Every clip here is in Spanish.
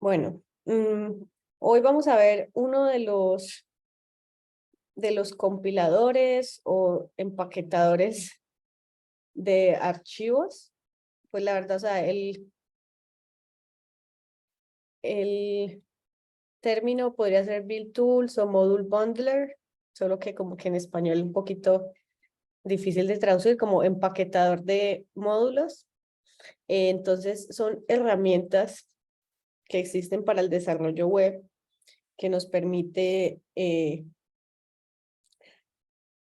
Bueno, hoy vamos a ver uno de los compiladores o empaquetadores de archivos. Pues la verdad, o sea, el término podría ser build tools o module bundler, solo que como que en español un poquito difícil de traducir, como empaquetador de módulos. Entonces, son herramientas que existen para el desarrollo web que nos permite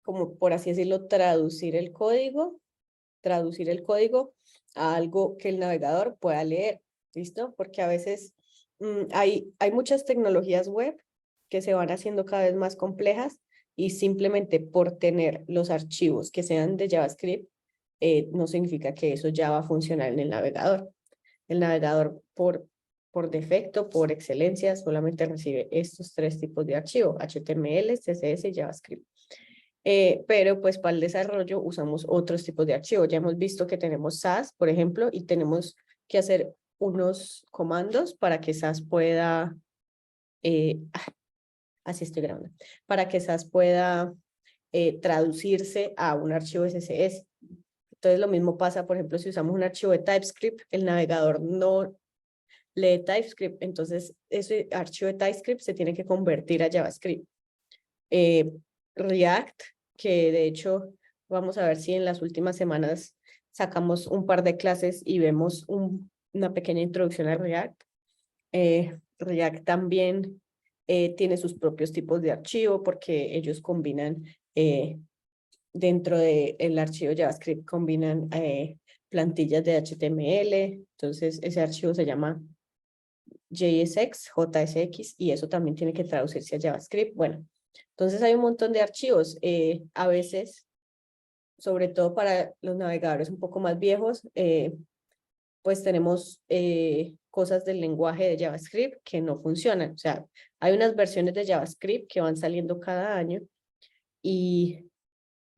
como por así decirlo, traducir el código a algo que el navegador pueda leer, ¿listo? Porque a veces hay muchas tecnologías web que se van haciendo cada vez más complejas y simplemente por tener los archivos que sean de JavaScript, no significa que eso ya va a funcionar en el navegador. El navegador por defecto, por excelencia, solamente recibe estos tres tipos de archivo: HTML, CSS y JavaScript. Pero pues para el desarrollo usamos otros tipos de archivos. Ya hemos visto que tenemos SAS, por ejemplo, y tenemos que hacer unos comandos para que SAS pueda, así estoy grabando, para que SAS pueda traducirse a un archivo SSS. Entonces lo mismo pasa, por ejemplo, si usamos un archivo de TypeScript, el navegador no lee TypeScript, entonces ese archivo de TypeScript se tiene que convertir a JavaScript. React, que de hecho vamos a ver si en las últimas semanas sacamos un par de clases y vemos una pequeña introducción a React. React también tiene sus propios tipos de archivo porque ellos combinan dentro del archivo JavaScript, combinan plantillas de HTML, entonces ese archivo se llama JSX, y eso también tiene que traducirse a JavaScript. Bueno, entonces hay un montón de archivos. A veces, sobre todo para los navegadores un poco más viejos, pues tenemos cosas del lenguaje de JavaScript que no funcionan. O sea, hay unas versiones de JavaScript que van saliendo cada año y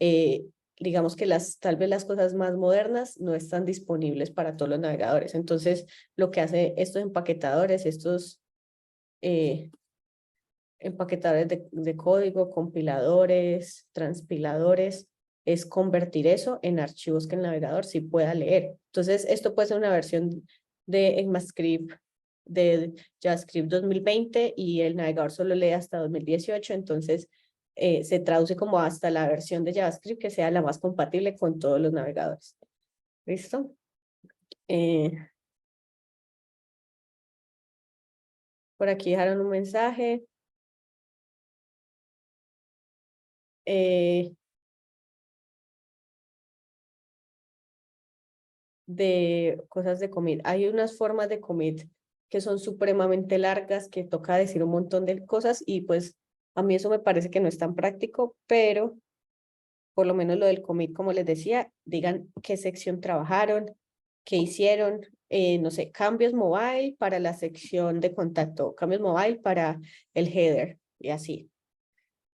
eh, digamos que tal vez las cosas más modernas no están disponibles para todos los navegadores. Entonces, lo que hace estos empaquetadores, estos eh, empaquetadores de código, compiladores, transpiladores, es convertir eso en archivos que el navegador sí pueda leer. Entonces, esto puede ser una versión de ECMAScript de JavaScript 2020 y el navegador solo lee hasta 2018, entonces se traduce como hasta la versión de JavaScript que sea la más compatible con todos los navegadores. ¿Listo? Por aquí dejaron un mensaje. De cosas de commit. Hay unas formas de commit que son supremamente largas, que toca decir un montón de cosas y pues a mí eso me parece que no es tan práctico, pero por lo menos lo del commit, como les decía, digan qué sección trabajaron, qué hicieron, no sé, cambios mobile para la sección de contacto, cambios mobile para el header y así.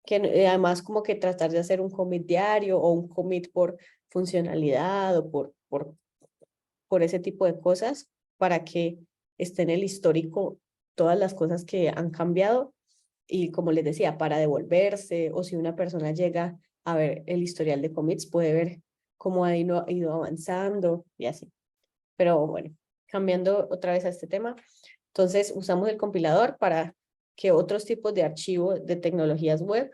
Que además como que tratar de hacer un commit diario o un commit por funcionalidad o por ese tipo de cosas para que esté en el histórico todas las cosas que han cambiado y como les decía, para devolverse o si una persona llega a ver el historial de commits puede ver cómo ha ido avanzando y así. Pero bueno, cambiando otra vez a este tema, entonces usamos el compilador para que otros tipos de archivos de tecnologías web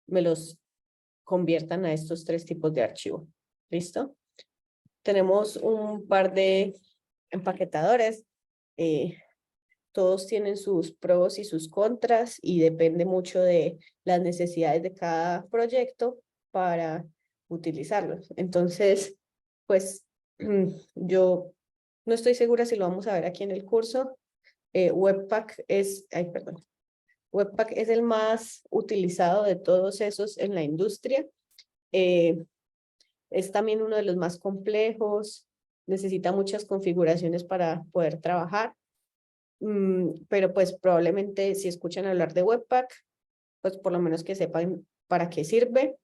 me los conviertan a estos tres tipos de archivo. ¿Listo? Tenemos un par de empaquetadores. Todos tienen sus pros y sus contras y depende mucho de las necesidades de cada proyecto para utilizarlos. Entonces, pues yo no estoy segura si lo vamos a ver aquí en el curso. Webpack es el más utilizado de todos esos en la industria. Es también uno de los más complejos, necesita muchas configuraciones para poder trabajar, pero pues probablemente si escuchan hablar de Webpack, pues por lo menos que sepan para qué sirve.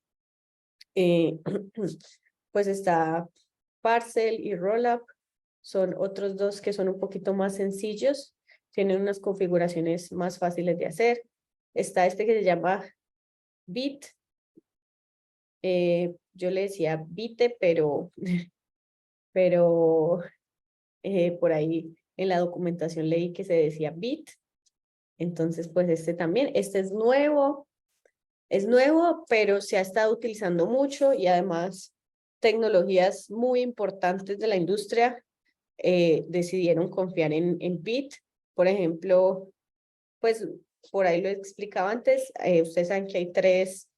Pues está Parcel y Rollup, son otros dos que son un poquito más sencillos, tienen unas configuraciones más fáciles de hacer. Está este que se llama Bit. Yo le decía Bite, pero por ahí en la documentación leí que se decía Bit. Entonces, pues este también, este es nuevo, pero se ha estado utilizando mucho y además tecnologías muy importantes de la industria decidieron confiar en Bit. Por ejemplo, pues por ahí lo explicaba antes, ustedes saben que hay tres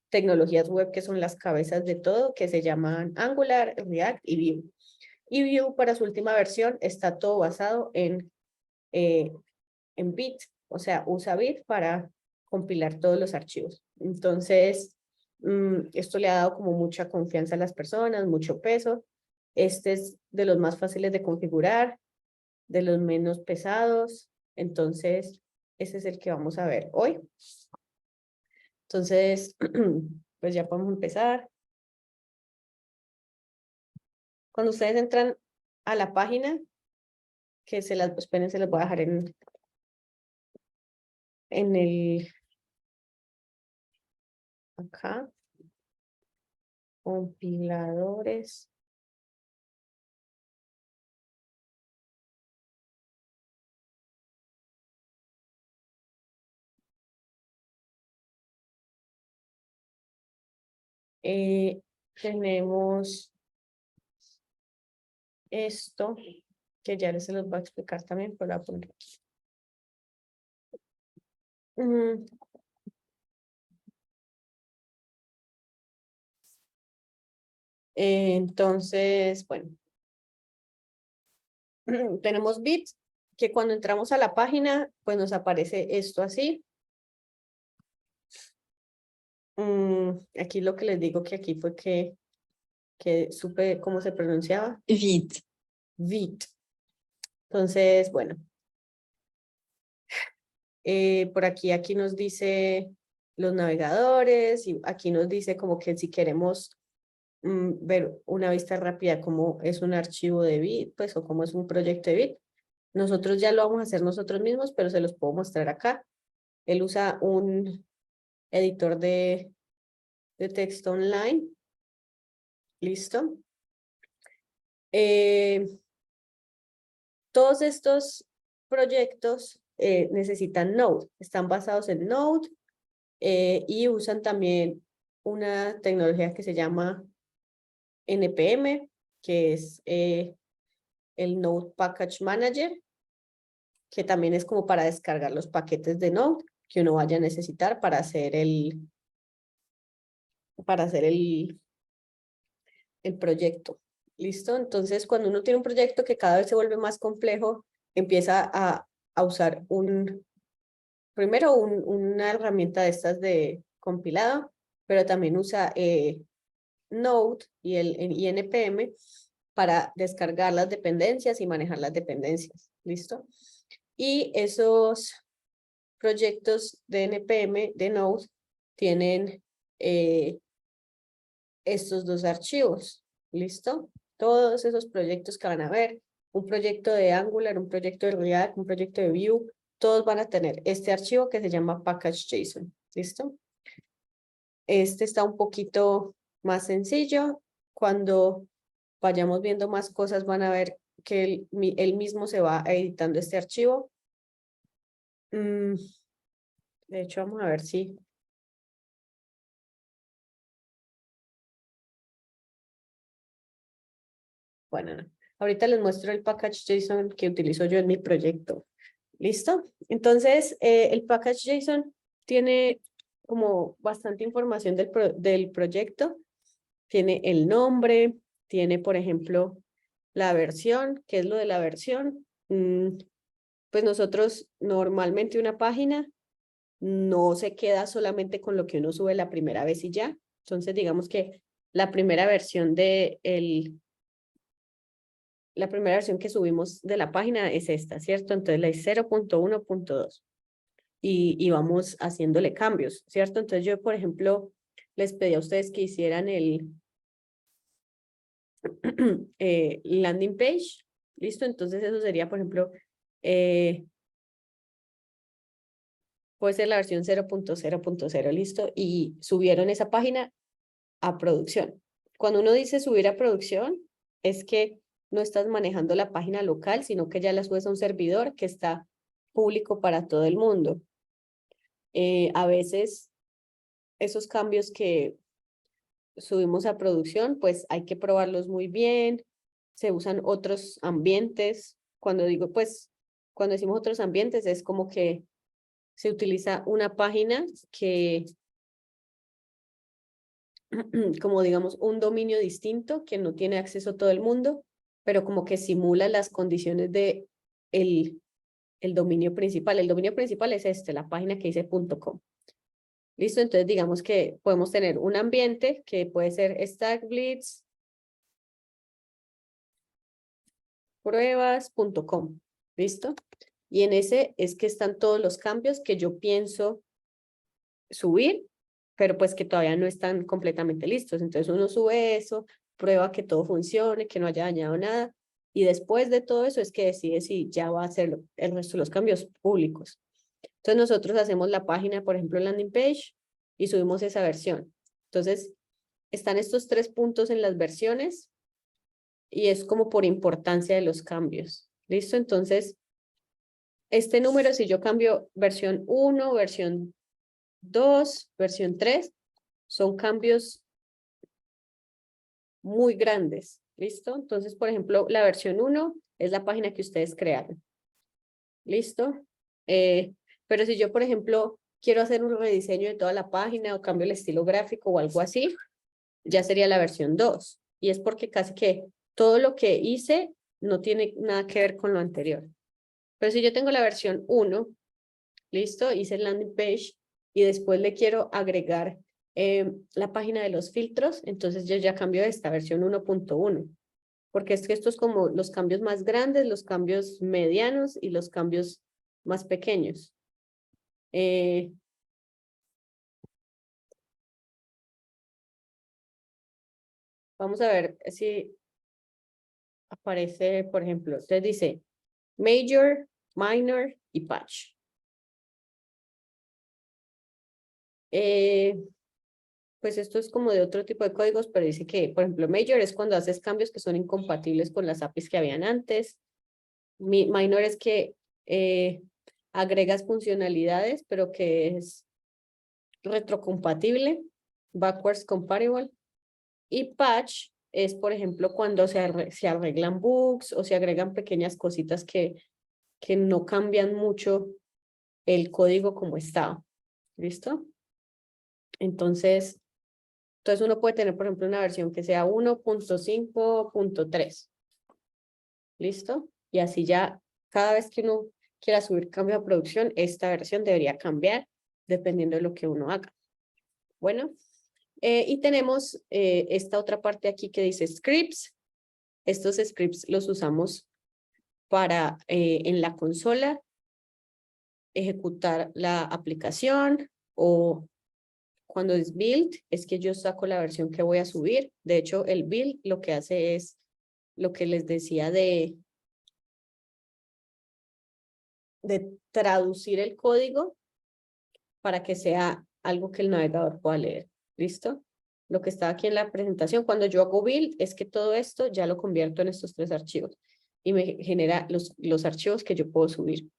tecnologías web que son las cabezas de todo, que se llaman Angular, React y Vue. Y Vue para su última versión está todo basado en Bit, o sea, usa Bit para compilar todos los archivos. Entonces, esto le ha dado como mucha confianza a las personas, mucho peso. Este es de los más fáciles de configurar, de los menos pesados. Entonces, ese es el que vamos a ver hoy. Entonces, pues ya podemos empezar. Cuando ustedes entran a la página, que esperen, se las voy a dejar en acá, compiladores. Tenemos esto, que ya se los voy a explicar también, pero voy a poner aquí. Entonces, bueno, tenemos Bit, que cuando entramos a la página, pues nos aparece esto así. Aquí lo que les digo que aquí fue que supe cómo se pronunciaba. Vite. Bit. Entonces, bueno, por aquí nos dice los navegadores y aquí nos dice como que si queremos ver una vista rápida cómo es un archivo de Bit, pues o cómo es un proyecto de Bit. Nosotros ya lo vamos a hacer nosotros mismos, pero se los puedo mostrar acá. Él usa un editor de texto online. ¿Listo? Todos estos proyectos necesitan Node, están basados en Node y usan también una tecnología que se llama NPM, que es el Node Package Manager, que también es como para descargar los paquetes de Node que uno vaya a necesitar para hacer el proyecto. ¿Listo? Entonces, cuando uno tiene un proyecto que cada vez se vuelve más complejo, empieza a usar primero una herramienta de estas de compilado, pero también usa Node y el NPM para descargar las dependencias y manejar las dependencias. ¿Listo? Y esos proyectos de NPM, de Node, tienen estos dos archivos. ¿Listo? Todos esos proyectos que van a ver, un proyecto de Angular, un proyecto de React, un proyecto de Vue, todos van a tener este archivo que se llama package.json. ¿Listo? Este está un poquito más sencillo. Cuando vayamos viendo más cosas van a ver que él mismo se va editando este archivo. De hecho, vamos a ver si... Bueno, no. Ahorita les muestro el package.json que utilizo yo en mi proyecto. ¿Listo? Entonces, el package.json tiene como bastante información del proyecto. Tiene el nombre, tiene, por ejemplo, la versión. ¿Qué es lo de la versión? Pues nosotros normalmente una página no se queda solamente con lo que uno sube la primera vez y ya. Entonces, digamos que la primera versión la primera versión que subimos de la página es esta, ¿cierto? Entonces la es 0.1.2 y vamos haciéndole cambios, ¿cierto? Entonces yo, por ejemplo, les pedí a ustedes que hicieran el landing page, ¿listo? Entonces eso sería, por ejemplo, puede ser la versión 0.0.0, listo, y subieron esa página a producción. Cuando uno dice subir a producción, es que no estás manejando la página local, sino que ya la subes a un servidor que está público para todo el mundo. A veces esos cambios que subimos a producción, pues hay que probarlos muy bien, se usan otros ambientes. Cuando digo, pues, cuando decimos otros ambientes, es como que se utiliza una página que, como digamos, un dominio distinto que no tiene acceso todo el mundo, pero como que simula las condiciones de el dominio principal. El dominio principal es este, la página que dice .com. ¿Listo? Entonces digamos que podemos tener un ambiente que puede ser StackBlitz, pruebas.com. ¿Listo? Y en ese es que están todos los cambios que yo pienso subir, pero pues que todavía no están completamente listos. Entonces uno sube eso, prueba que todo funcione, que no haya dañado nada, y después de todo eso es que decide si ya va a hacer el resto de los cambios públicos. Entonces nosotros hacemos la página, por ejemplo, landing page, y subimos esa versión. Entonces, están estos 3 puntos en las versiones, y es como por importancia de los cambios. ¿Listo? Entonces, este número, si yo cambio versión 1, versión 2, versión 3, son cambios muy grandes. ¿Listo? Entonces, por ejemplo, la versión 1 es la página que ustedes crearon. ¿Listo? Pero si yo, por ejemplo, quiero hacer un rediseño de toda la página o cambio el estilo gráfico o algo así, ya sería la versión 2. Y es porque casi que todo lo que hice no tiene nada que ver con lo anterior. Pero si yo tengo la versión 1, listo, hice el landing page y después le quiero agregar la página de los filtros, entonces yo ya cambio esta versión 1.1. Porque es que esto es como los cambios más grandes, los cambios medianos y los cambios más pequeños. Vamos a ver si aparece, por ejemplo, usted dice Major, Minor y Patch. Pues esto es como de otro tipo de códigos, pero dice que, por ejemplo, Major es cuando haces cambios que son incompatibles con las APIs que habían antes. Minor es que agregas funcionalidades, pero que es retrocompatible, backwards compatible. Y patch es, por ejemplo, cuando se arreglan bugs o se agregan pequeñas cositas que no cambian mucho el código como estaba. ¿Listo? Entonces uno puede tener, por ejemplo, una versión que sea 1.5.3. ¿Listo? Y así ya cada vez que uno quiera subir cambio a producción, esta versión debería cambiar dependiendo de lo que uno haga. Bueno, y tenemos esta otra parte aquí que dice scripts. Estos scripts los usamos para en la consola ejecutar la aplicación, o cuando es build, es que yo saco la versión que voy a subir. De hecho, el build lo que hace es lo que les decía de traducir el código para que sea algo que el navegador pueda leer. ¿Listo? Lo que está aquí en la presentación, cuando yo hago build, es que todo esto ya lo convierto en estos 3 archivos y me genera los archivos que yo puedo subir.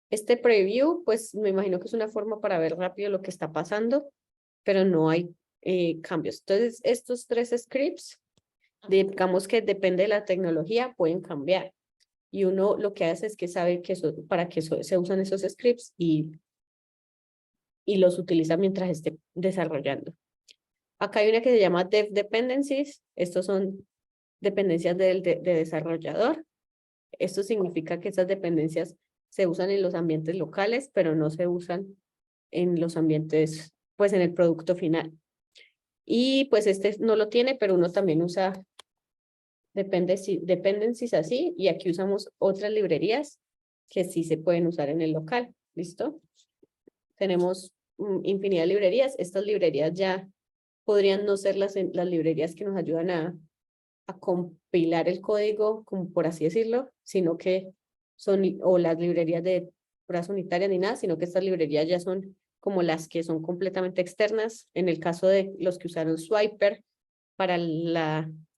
Este preview, pues me imagino que es una forma para ver rápido lo que está pasando, pero no hay cambios. Entonces, estos 3 scripts, digamos que depende de la tecnología, pueden cambiar. Y uno lo que hace es que sabe que para qué se usan esos scripts y los utiliza mientras esté desarrollando. Acá hay una que se llama Dev Dependencies. Estos son dependencias de desarrollador. Esto significa que esas dependencias se usan en los ambientes locales, pero no se usan en los ambientes, pues en el producto final. Y pues este no lo tiene, pero uno también usa dependencies así, y aquí usamos otras librerías que sí se pueden usar en el local. ¿Listo? Tenemos infinidad de librerías. Estas librerías ya podrían no ser las librerías que nos ayudan a compilar el código, como por así decirlo, sino que son, o las librerías de pruebas unitarias ni nada, sino que estas librerías ya son como las que son completamente externas. En el caso de los que usaron Swiper para el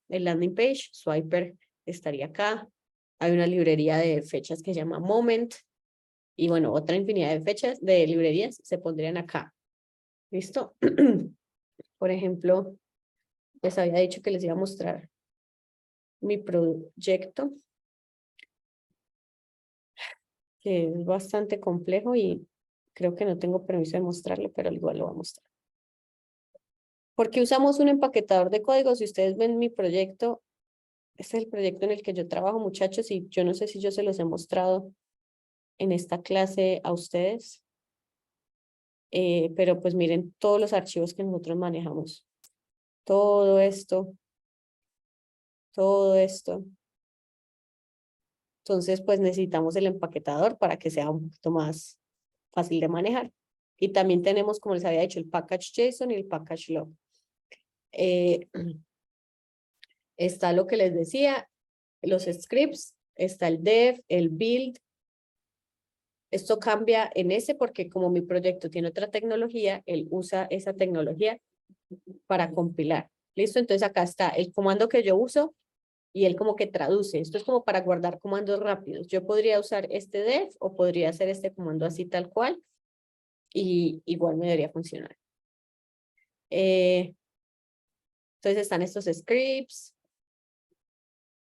landing page, Swiper estaría acá. Hay una librería de fechas que se llama Moment. Y bueno, otra infinidad de fechas, de librerías, se pondrían acá. ¿Listo? Por ejemplo, les había dicho que les iba a mostrar mi proyecto, que es bastante complejo y creo que no tengo permiso de mostrarlo, pero igual lo voy a mostrar. Porque usamos un empaquetador de código. Si ustedes ven mi proyecto, este es el proyecto en el que yo trabajo, muchachos, y yo no sé si yo se los he mostrado en esta clase a ustedes, pero pues miren todos los archivos que nosotros manejamos. Todo esto. Entonces, pues necesitamos el empaquetador para que sea un poquito más fácil de manejar. Y también tenemos, como les había dicho, el package JSON y el package log. Está lo que les decía, los scripts, está el dev, el build. Esto cambia en ese porque como mi proyecto tiene otra tecnología, él usa esa tecnología para compilar. ¿Listo? Entonces acá está el comando que yo uso y él como que traduce. Esto es como para guardar comandos rápidos. Yo podría usar este def o podría hacer este comando así tal cual y igual me debería funcionar. Entonces están estos scripts.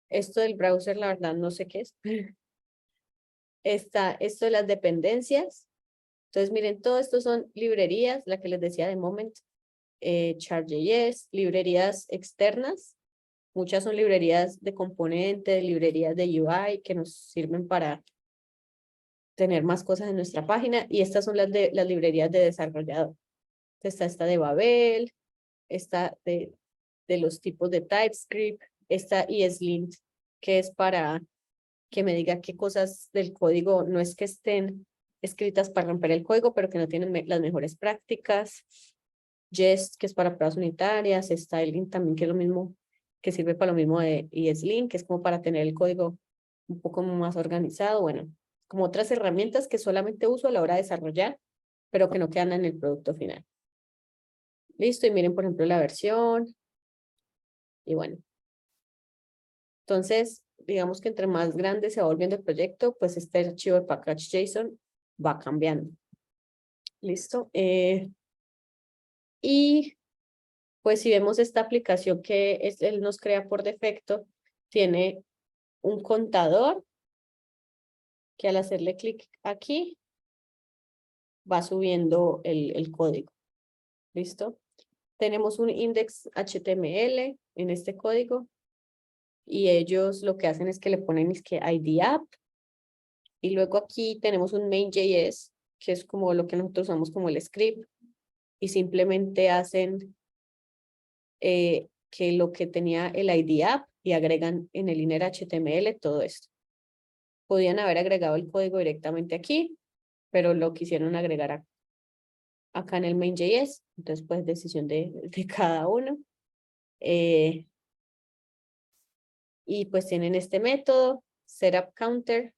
Esto del browser, la verdad, no sé qué es. Está esto de las dependencias. Entonces, miren, todo esto son librerías, la que les decía de Moment, Chart.js, librerías externas. Muchas son librerías de componentes, librerías de UI que nos sirven para tener más cosas en nuestra página. Y estas son las librerías de desarrollador. Está esta de Babel, esta de los tipos de TypeScript, esta ESLint, que es para que me diga qué cosas del código no es que estén escritas para romper el código, pero que no tienen las mejores prácticas. Jest, que es para pruebas unitarias. Styling también, que es lo mismo, que sirve para lo mismo de ESLint, que es como para tener el código un poco más organizado. Bueno, como otras herramientas que solamente uso a la hora de desarrollar, pero que no quedan en el producto final. Listo, y miren, por ejemplo, la versión. Y bueno. Entonces, digamos que entre más grande se va volviendo el proyecto, pues este archivo de package JSON va cambiando. ¿Listo? Y pues si vemos esta aplicación que él nos crea por defecto, tiene un contador que al hacerle clic aquí, va subiendo el código. ¿Listo? Tenemos un index HTML en este código y ellos lo que hacen es que le ponen ID app y luego aquí tenemos un main.js que es como lo que nosotros usamos como el script y simplemente hacen que lo que tenía el ID app y agregan en el inner HTML todo esto. Podían haber agregado el código directamente aquí, pero lo quisieron agregar acá en el main.js, entonces pues decisión de cada uno. Y pues tienen este método, setupCounter,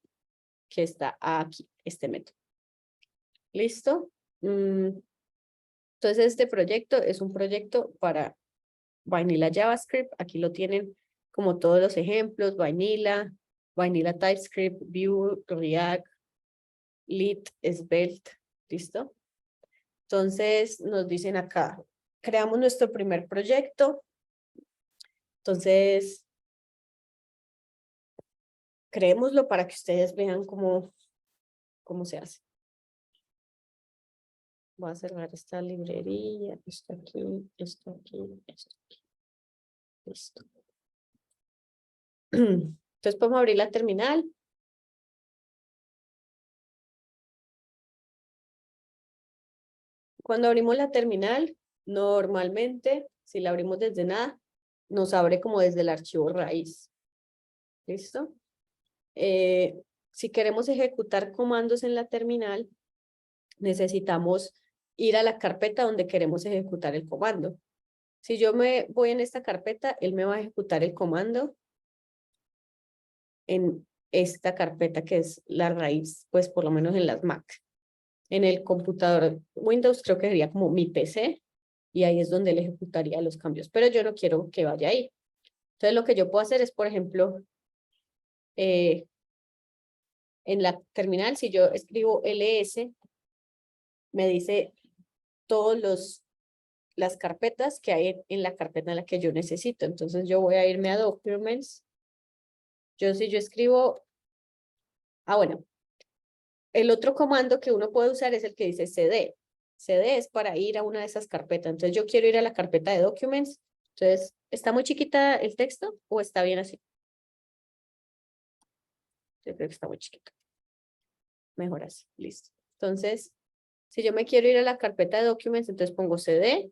que está aquí, este método. ¿Listo? Entonces este proyecto es un proyecto para Vanilla JavaScript. Aquí lo tienen como todos los ejemplos, Vanilla TypeScript, Vue, React, Lit, Svelte. ¿Listo? Entonces nos dicen acá, creamos nuestro primer proyecto. Entonces, creémoslo para que ustedes vean cómo se hace. Voy a cerrar esta librería, esto aquí, esto aquí, esto aquí. Listo. Entonces podemos abrir la terminal. Cuando abrimos la terminal, normalmente, si la abrimos desde nada, nos abre como desde el archivo raíz. ¿Listo? Si queremos ejecutar comandos en la terminal, necesitamos ir a la carpeta donde queremos ejecutar el comando. Si yo me voy en esta carpeta, él me va a ejecutar el comando en esta carpeta que es la raíz, pues por lo menos en las Mac. En el computador Windows creo que sería como mi PC y ahí es donde él ejecutaría los cambios, pero yo no quiero que vaya ahí. Entonces lo que yo puedo hacer es, por ejemplo, en la terminal, si yo escribo ls, me dice todos las carpetas que hay en la carpeta en la que yo necesito. Entonces yo voy a irme a Documents. Si yo escribo, bueno, el otro comando que uno puede usar es el que dice cd. cd es para ir a una de esas carpetas. Entonces yo quiero ir a la carpeta de Documents. Entonces, ¿está muy chiquita el texto o está bien así? Yo creo que está muy chiquito. Mejor así, listo. Entonces, si yo me quiero ir a la carpeta de Documents, entonces pongo cd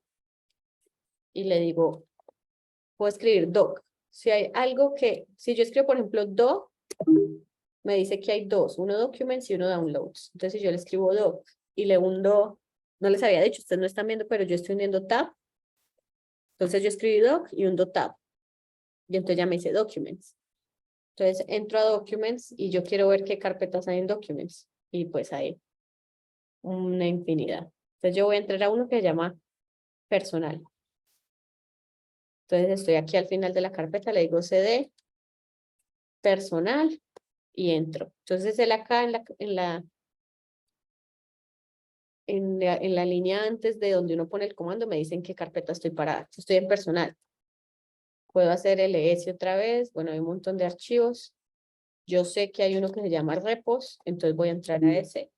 y le digo, puedo escribir doc. Si hay algo si yo escribo, por ejemplo, doc, me dice que hay dos, uno documents y uno downloads. Entonces, si yo le escribo doc y le hundo, no les había dicho, ustedes no están viendo, pero yo estoy hundiendo tab. Entonces, yo escribí doc y hundo tab. Y entonces ya me dice documents. Entonces, entro a documents y yo quiero ver qué carpetas hay en documents. Y pues hay una infinidad. Entonces, yo voy a entrar a uno que se llama personal. Entonces, estoy aquí al final de la carpeta, le digo cd personal y entro. Entonces, él acá en la línea antes de donde uno pone el comando, me dicen qué carpeta estoy parada. Estoy en personal. Puedo hacer ls otra vez. Bueno, hay un montón de archivos. Yo sé que hay uno que se llama repos, entonces voy a entrar a ese.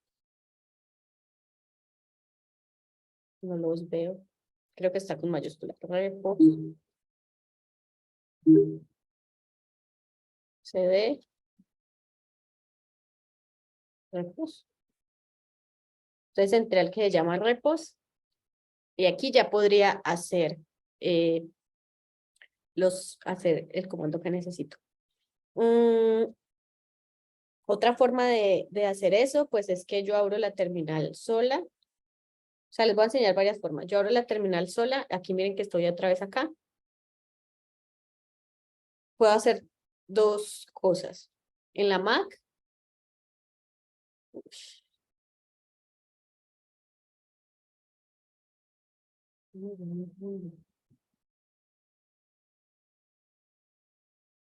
No los veo. Creo que está con mayúscula. Repos. cd. Repos. Entonces entré al que se llama repos. Y aquí ya podría hacer el comando que necesito. Otra forma de hacer eso, pues es que yo abro la terminal sola. O sea, les voy a enseñar varias formas. Yo abro la terminal sola. Aquí miren que estoy otra vez acá. Puedo hacer dos cosas. En la Mac.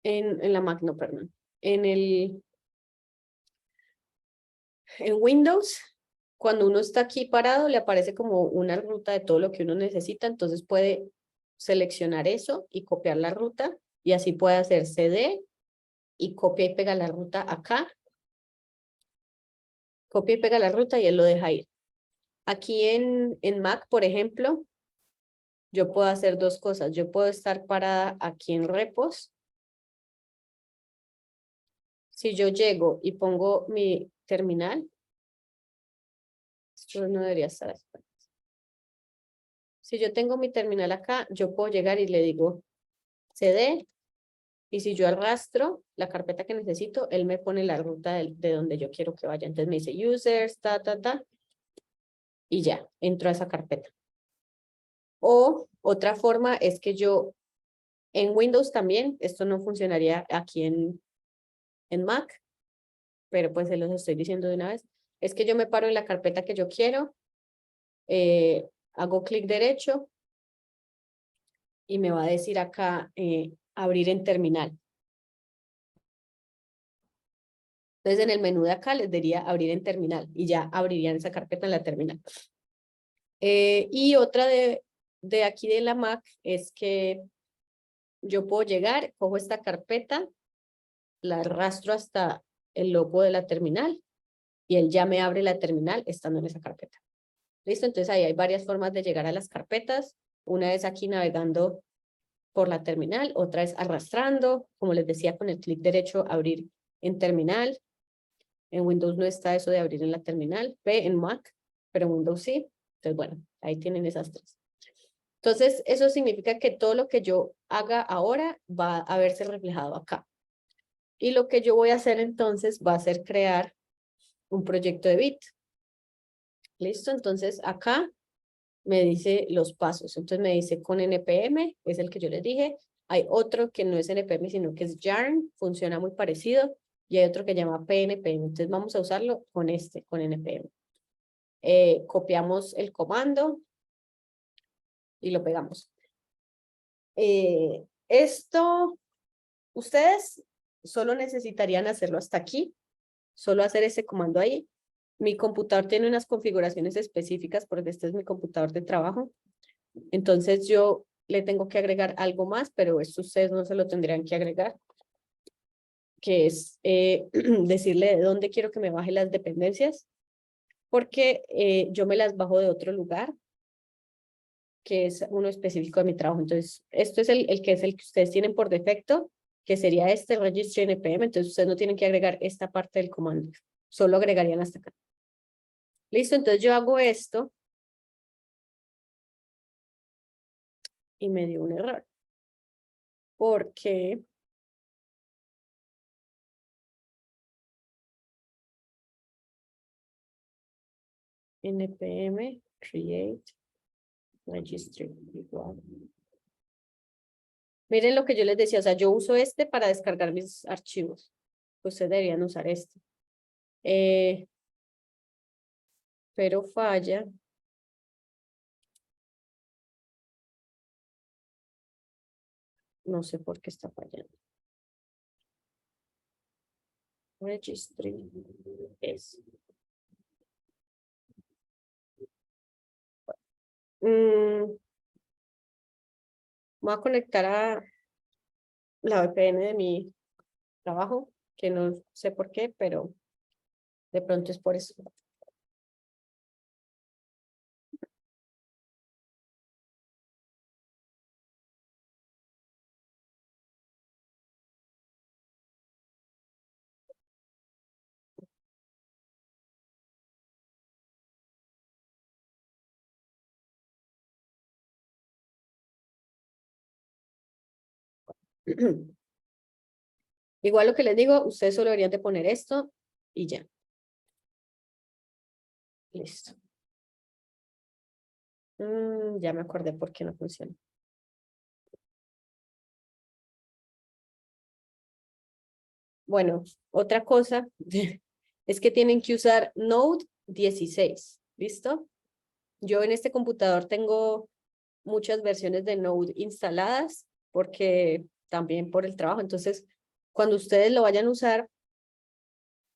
En la Mac, no, perdón. En Windows, cuando uno está aquí parado, le aparece como una ruta de todo lo que uno necesita, entonces puede seleccionar eso y copiar la ruta, y así puede hacer CD y copia y pega la ruta acá, copia y pega la ruta y él lo deja ir. Aquí en Mac, por ejemplo, yo puedo hacer dos cosas. Yo puedo estar parada aquí en repos. Si yo llego y pongo mi terminal, esto no debería estar así. Si yo tengo mi terminal acá, yo puedo llegar y le digo CD, y si yo arrastro la carpeta que necesito, él me pone la ruta de donde yo quiero que vaya. Entonces me dice users, y ya, entro a esa carpeta. O otra forma es que yo, en Windows también, esto no funcionaría aquí en Mac, pero pues se los estoy diciendo de una vez, es que yo me paro en la carpeta que yo quiero, hago clic derecho y me va a decir acá abrir en terminal. Entonces, en el menú de acá les diría abrir en terminal y ya abrirían esa carpeta en la terminal. Y otra de aquí de la Mac es que yo puedo llegar, cojo esta carpeta, la arrastro hasta el logo de la terminal y él ya me abre la terminal estando en esa carpeta. ¿Listo? Entonces ahí hay varias formas de llegar a las carpetas. Una es aquí navegando por la terminal, otra es arrastrando, como les decía, con el clic derecho abrir en terminal. En Windows no está eso de abrir en la terminal, en Mac, pero en Windows sí. Entonces, bueno, ahí tienen esas tres. Entonces, eso significa que todo lo que yo haga ahora va a verse reflejado acá. Y lo que yo voy a hacer entonces va a ser crear un proyecto de Bit. ¿Listo? Entonces, acá me dice los pasos. Entonces me dice con NPM, es el que yo les dije. Hay otro que no es NPM, sino que es Yarn, funciona muy parecido. Y hay otro que se llama PNPM. Entonces vamos a usarlo con con NPM. Copiamos el comando y lo pegamos. Esto, ustedes solo necesitarían hacerlo hasta aquí, solo hacer ese comando ahí. Mi computador tiene unas configuraciones específicas porque este es mi computador de trabajo. Entonces yo le tengo que agregar algo más, pero esto ustedes no se lo tendrían que agregar, que es decirle de dónde quiero que me baje las dependencias, porque yo me las bajo de otro lugar, que es uno específico de mi trabajo. Entonces, esto es el que ustedes tienen por defecto, que sería este registry npm. Entonces, ustedes no tienen que agregar esta parte del comando, solo agregarían hasta acá. Listo, entonces yo hago esto y me dio un error, porque npm create registry igual. Miren lo que yo les decía, o sea, yo uso este para descargar mis archivos. Ustedes deberían usar este. Pero falla. No sé por qué está fallando. Registry es. Voy a conectar a la VPN de mi trabajo, que no sé por qué, pero de pronto es por eso. Igual lo que les digo, ustedes solo deberían de poner esto y ya. Listo. Ya me acordé por qué no funciona. Bueno, otra cosa es que tienen que usar Node 16. ¿Listo? Yo en este computador tengo muchas versiones de Node instaladas porque también por el trabajo. Entonces, cuando ustedes lo vayan a usar,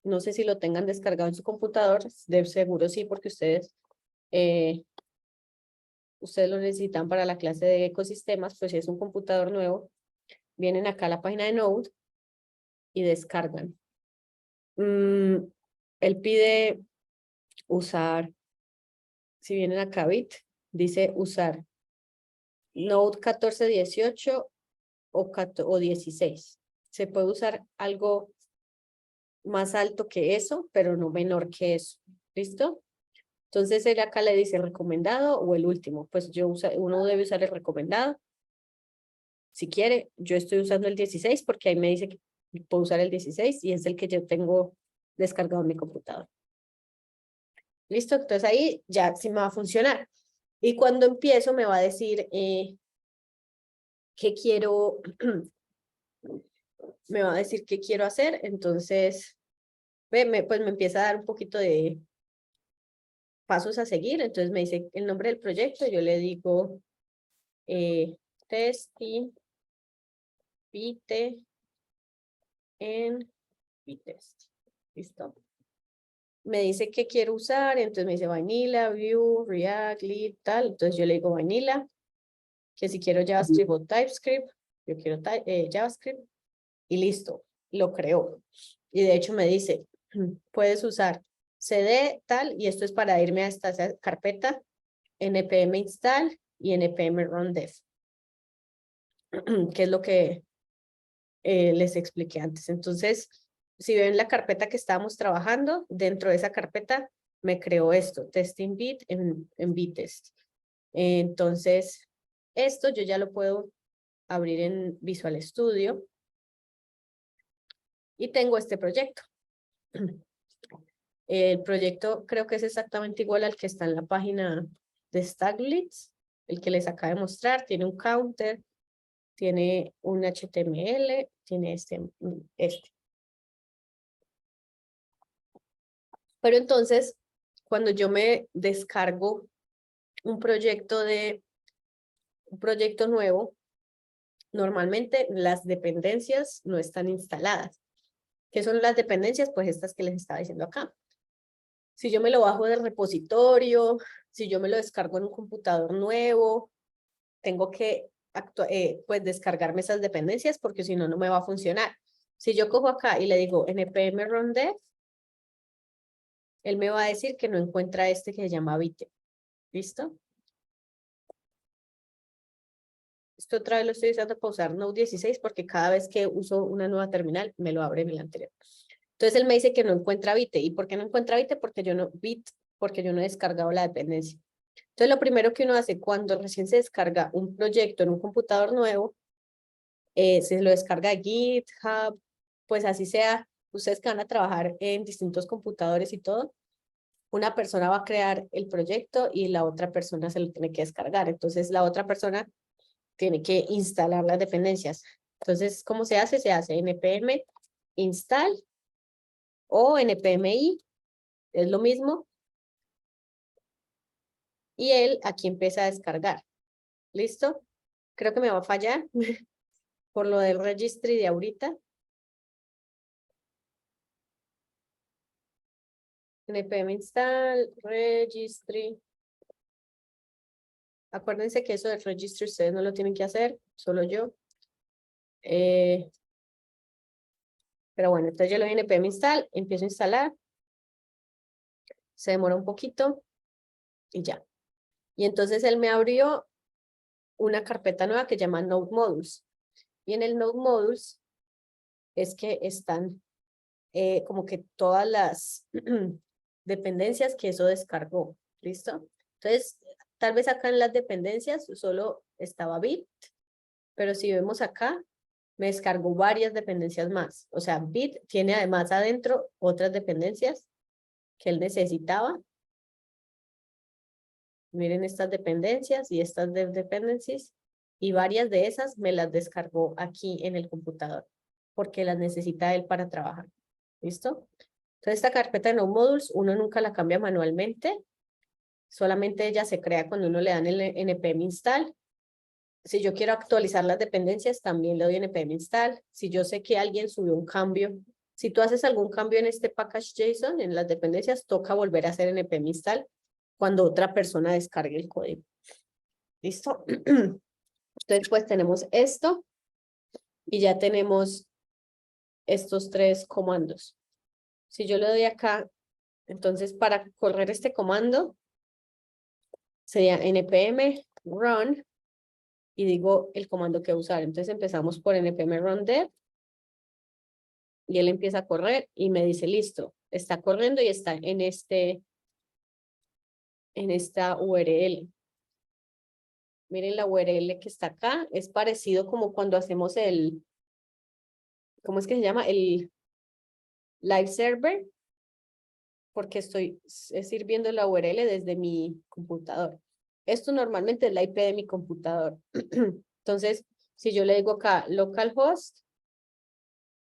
no sé si lo tengan descargado en su computador, de seguro sí, porque ustedes lo necesitan para la clase de ecosistemas, pues si es un computador nuevo, vienen acá a la página de Node y descargan. Él pide usar, si vienen acá Bit, dice usar Node 1418 o 16. Se puede usar algo más alto que eso, pero no menor que eso. ¿Listo? Entonces él acá le dice recomendado o el último. Pues uno debe usar el recomendado. Si quiere, yo estoy usando el 16 porque ahí me dice que puedo usar el 16 y es el que yo tengo descargado en mi computador. ¿Listo? Entonces ahí ya sí me va a funcionar. Y cuando empiezo me va a decir qué quiero, me va a decir qué quiero hacer. Entonces, pues me empieza a dar un poquito de pasos a seguir. Entonces me dice el nombre del proyecto. Yo le digo testing Vite en Vitest. ¿Listo? Me dice qué quiero usar, entonces me dice Vanilla, Vue, React, Lead, tal. Entonces yo le digo Vanilla, que si quiero JavaScript o TypeScript, yo quiero JavaScript y listo, lo creo. Y de hecho me dice, puedes usar CD, tal, y esto es para irme a esta carpeta, npm install y npm run dev, que es lo que les expliqué antes. Entonces, si ven la carpeta que estábamos trabajando, dentro de esa carpeta me creó esto, testing bit en Vitest. Entonces, esto yo ya lo puedo abrir en Visual Studio y tengo este proyecto. El proyecto creo que es exactamente igual al que está en la página de Staglitz, el que les acabo de mostrar, tiene un counter, tiene un HTML, tiene este. Pero entonces, cuando yo me descargo un proyecto nuevo, normalmente las dependencias no están instaladas. ¿Qué son las dependencias? Pues estas que les estaba diciendo acá. Si yo me lo bajo del repositorio, si yo me lo descargo en un computador nuevo, tengo que pues descargarme esas dependencias porque si no, no me va a funcionar. Si yo cojo acá y le digo npm run dev, él me va a decir que no encuentra este que se llama Vite. ¿Listo? Esto otra vez lo estoy usando para usar Node 16 porque cada vez que uso una nueva terminal me lo abre en el anterior. Entonces él me dice que no encuentra Vite. ¿Y por qué no encuentra Vite? Porque yo no he descargado la dependencia. Entonces lo primero que uno hace cuando recién se descarga un proyecto en un computador nuevo, se lo descarga de GitHub, pues así sea, ustedes que van a trabajar en distintos computadores y todo, una persona va a crear el proyecto y la otra persona se lo tiene que descargar. Entonces la otra persona tiene que instalar las dependencias. Entonces, ¿cómo se hace? Se hace npm install o npmi, es lo mismo. Y él aquí empieza a descargar. ¿Listo? Creo que me va a fallar por lo del registry de ahorita. npm install, registry. Acuérdense que eso del registry ustedes no lo tienen que hacer, solo yo. Pero bueno, entonces yo lo doy npm install, empiezo a instalar. Se demora un poquito y ya. Y entonces él me abrió una carpeta nueva que se llama Node Modules. Y en el Node Modules es que están como que todas las dependencias que eso descargó. ¿Listo? Entonces, tal vez acá en las dependencias solo estaba Bit, pero si vemos acá, me descargó varias dependencias más. O sea, Bit tiene además adentro otras dependencias que él necesitaba. Miren estas dependencias y estas dependencies. Y varias de esas me las descargó aquí en el computador, porque las necesita él para trabajar. ¿Listo? Entonces esta carpeta de no modules, uno nunca la cambia manualmente, solamente ella se crea cuando uno le dan el npm install. Si yo quiero actualizar las dependencias, también le doy npm install. Si yo sé que alguien subió un cambio, si tú haces algún cambio en este package JSON, en las dependencias, toca volver a hacer npm install cuando otra persona descargue el código. ¿Listo? Entonces, pues tenemos esto y ya tenemos estos tres comandos. Si yo le doy acá, entonces para correr este comando sería npm run y digo el comando que usar. Entonces empezamos por npm run dev y él empieza a correr y me dice listo, está corriendo y está en esta URL. Miren la URL que está acá, es parecido como cuando hacemos ¿cómo es que se llama? El live server, porque estoy sirviendo la URL desde mi computador. Esto normalmente es la IP de mi computador. Entonces, si yo le digo acá localhost,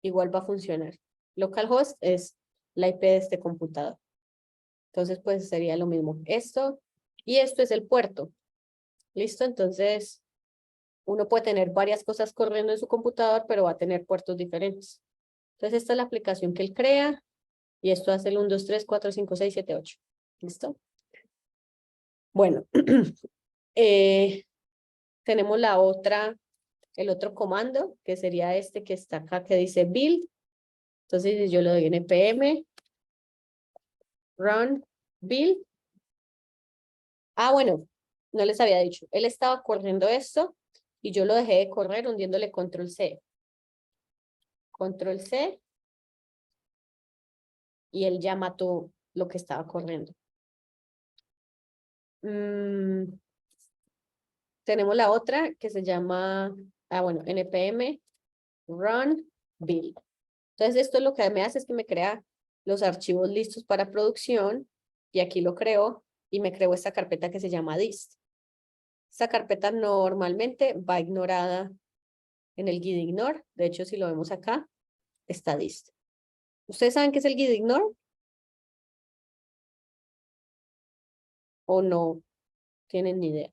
igual va a funcionar. Localhost es la IP de este computador. Entonces, pues sería lo mismo. Esto y esto es el puerto. ¿Listo? Entonces, uno puede tener varias cosas corriendo en su computador, pero va a tener puertos diferentes. Entonces, esta es la aplicación que él crea. Y esto hace el 1, 2, 3, 4, 5, 6, 7, 8. ¿Listo? Bueno, tenemos el otro comando, que sería este que está acá, que dice build. Entonces yo le doy npm run build. Ah, bueno, no les había dicho. Él estaba corriendo esto y yo lo dejé de correr hundiéndole control C. Control C. Y él ya mató lo que estaba corriendo. Tenemos la otra que se llama, bueno, npm run build. Entonces esto lo que me hace es que me crea los archivos listos para producción y aquí lo creo y me creo esta carpeta que se llama dist. Esta carpeta normalmente va ignorada en el git ignore. De hecho, si lo vemos acá, está dist. ¿Ustedes saben qué es el git ignore? ¿O no tienen ni idea?